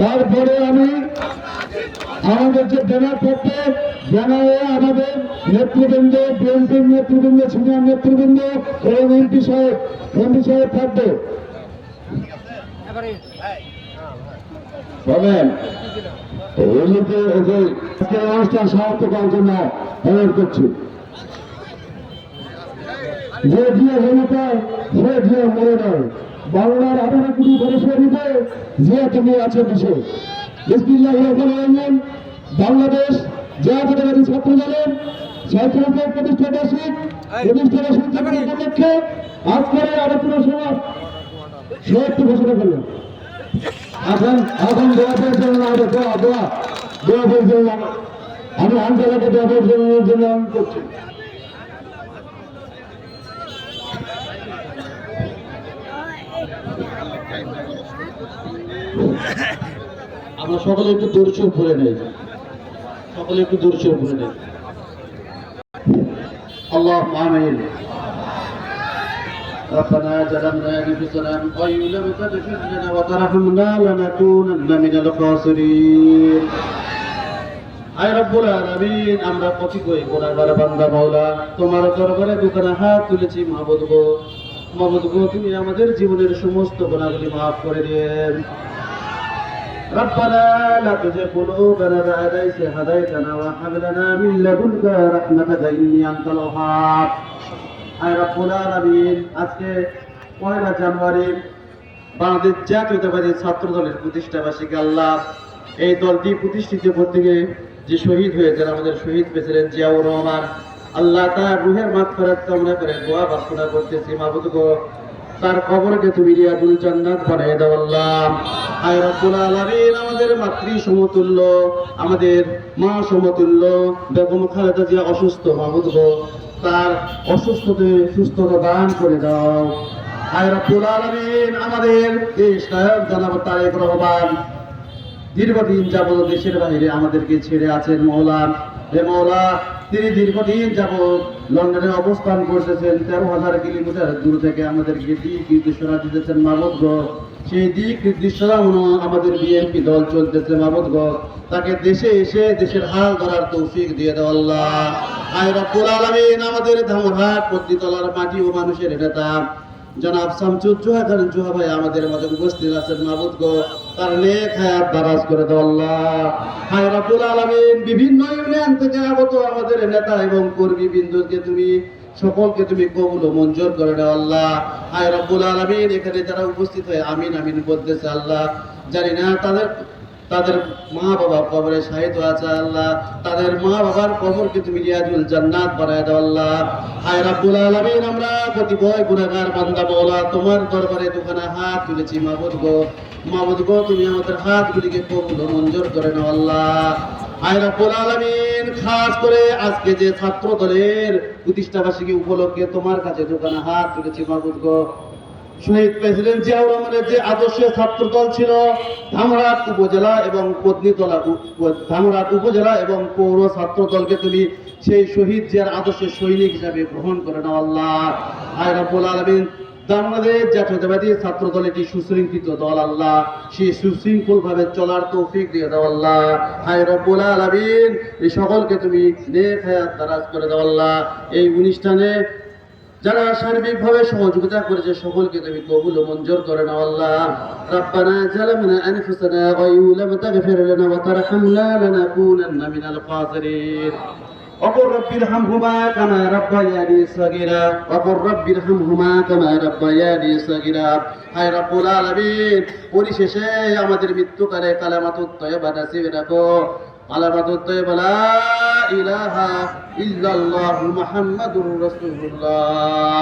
তারপরে আমি আমাদের যে ব্যানার থাকবে, ব্যানারে আমাদের নেতৃবৃন্দ, বিএনপির নেতৃবৃন্দ, সিনিয়র নেতৃবৃন্দ এবং এমপি সাহেব থাকবে। অনুষ্ঠান সমাপ্ত করার জন্য অনুরোধ করছি। যে দিয়ে হলিতায় সে দিয়ে মরে নয়, বাংলার 18 কোটি বছর দিতে যে তুমি আছে দেশে। বিসমিল্লাহির রহমানির রহিম। বাংলাদেশ জাতীয়তাবাদী ছাত্র দলের ছাত্রদের প্রতিষ্ঠাবার্ষিক উপলক্ষে আজকের এই আলোচনা সভা সমাপ্তি ঘোষণা করলাম। এখন দোয়া পরিচালনা হবে, দোয়া পরিচালনা। আমি হানজালাকে দোয়া পরিচালনার জন্য অনুরোধ করছি। আমরা সকলে একটু দর্শক ভরে নেই, আল্লাহ আমিন। ربنا ظلمنا انفسنا وان لم تغفر لنا وترحمنا لنكونن من الخاسرين। আয় রব্বুল আলামিন, আমরা প্রতিকূল গুনাহগার বান্দা মাওলা, তোমার দরবারে দুখানা হাত তুলেছি। মাবুদ গো, তুমি আমাদের জীবনের সমস্ত গুনাহগুলি মাফ করে দেন। ربنا لا تزغ قلوبنا بعد إذ هديتنا وهب لنا من لدنك رحمة إنك أنت الوهاب। আয় রব্বুল আলামিন, আজকে 1 জানুয়ারি বাংলাদেশ জাতীয়তাবাদী ছাত্র দলের প্রতিষ্ঠাবার্ষিকী। আল্লাহ, এই দলটি প্রতিষ্ঠিত করতে গিয়ে যে শহীদ হয়েছেন আমাদের শহীদ প্রেসিডেন্ট জিয়াউর রহমান, আল্লাহ তার রুহের মাগফিরাত কামনা করে দোয়া প্রার্থনা করতেছি। মাবুদ গো, তার কবরকে তুমি রিয়াদুল জান্নাত বানিয়ে দাও আল্লাহ। আয় রব্বুল আলামিন, আমাদের মাতৃ সমতুল্য, আমাদের মা সমতুল্য বেগম খালেদা জিয়া অসুস্থ। মাবুদ গো, তার অসুস্থতে সুস্থতা দান করে দাও। আয় রব্বুল আলামিন, আমাদের দেশ নায়ক জনাব তারেক রহমান দীর্ঘদিন যাবত দেশের বাইরে আমাদেরকে ছেড়ে আছেন। মওলা, তিনি দীর্ঘদিন যাবত লন্ডনে অবস্থান করতেছেন। 13,000 কিলোমিটার দূর থেকে আমাদেরকে দিক নির্দেশনা দিতেছেন। মাবুদ গো, সেই দিক নির্দেশনা আমাদের বিএনপি দল চলতেছে। মাবুদ গো, তাকে দেশে এসে দেশের হাল ধরার তৌফিক দিয়ে দাও আল্লাহ। আয় রব্বুল আলামিন, আমাদের ধামরহাট পত্নীতলার মাটি ও মানুষের নেতা জনাব শামসুজ্জোহা খান জোহা ভাই আমাদের মাঝে উপস্থিত আছেন। মাবুদ গো, তার নেক হায়াত দারাজ করে দাও আল্লাহ। আয় রব্বুল আলামিন, বিভিন্ন ইউনিয়ন থেকে আগত আমাদের নেতা এবং কর্মীবৃন্দকে তুমি সকলকে তুমি কবুল ও মঞ্জুর করে দাও আল্লাহ। আয় রব্বুল আলামিন, এখানে যারা উপস্থিত হয়ে আমিন আমিন বলতেছে আল্লাহ, জানি না তাদের মা বাবা কবরে শাহিদ আছে আল্লাহ, তাদের মা বাবার কবরকে তুমি রিয়াদুল জান্নাত বানায় দাও আল্লাহ। আয় রব্বুল আলামিন, আমরা কতিপয় গুনাহগার বান্দা মাওলা তোমার দরবারে দুখানা হাত তুলেছি। মাবুদ গো, তুমি আমাদের হাতগুলিকে কবুল ও মঞ্জুর করে নাও আল্লাহ। আয় রব্বুল আলামিন, খাস করে আজকে যে ছাত্র দলের প্রতিষ্ঠাবার্ষিকী উপলক্ষে তোমার কাছে দুখানা হাত তুলেছি। মাবুদ গো, শহীদ প্রেসিডেন্ট জিয়াউর রহমানের যে আদর্শ ছাত্র দল ছিল, ধামরাট উপজেলা এবং পৌর ছাত্র দলকে তুমি সেই শহীদ জিয়ার আদর্শের সৈনিক হিসাবে গ্রহণ করে নাও আল্লাহ। আয় রব্বুল আলামিন, বাংলাদেশ জাতীয়তাবাদী ছাত্র দল একটি সুশৃঙ্খলিত দল আল্লাহ, সেই সুশৃঙ্খল ভাবে চলার তৌফিক দিয়ে দাও আল্লাহ। হায় রব্বুল আলামিন, এই সকলকে তুমি নেক হায়াত দারাজ করে দাও আল্লাহ। এই অনুষ্ঠানে যারা সার্বিকভাবে সহযোগিতা করেছে সকলকে তুমি কবুল ও মঞ্জুর করে নাও আল্লাহ। রব্বানা জালামনা আনফুসানা ওয়া ইন লাম তাগফির লানা ওয়া তারহামনা লানাকুনান্না মিনাল খাসিরিন। وقل رب ارحمهما كما ربياني صغيرا وقل رب ارحمهما كما ربياني صغيرا। হায় রব্বুল আলামিন, পরিশেষে আমাদের মৃত্যুকালে কালেমাতুত তয়্যিবা নসিব রাখো। কালেমাতুত তয়্যিবা লা ইলাহা ইল্লাল্লাহু মুহাম্মাদুর রাসূলুল্লাহ।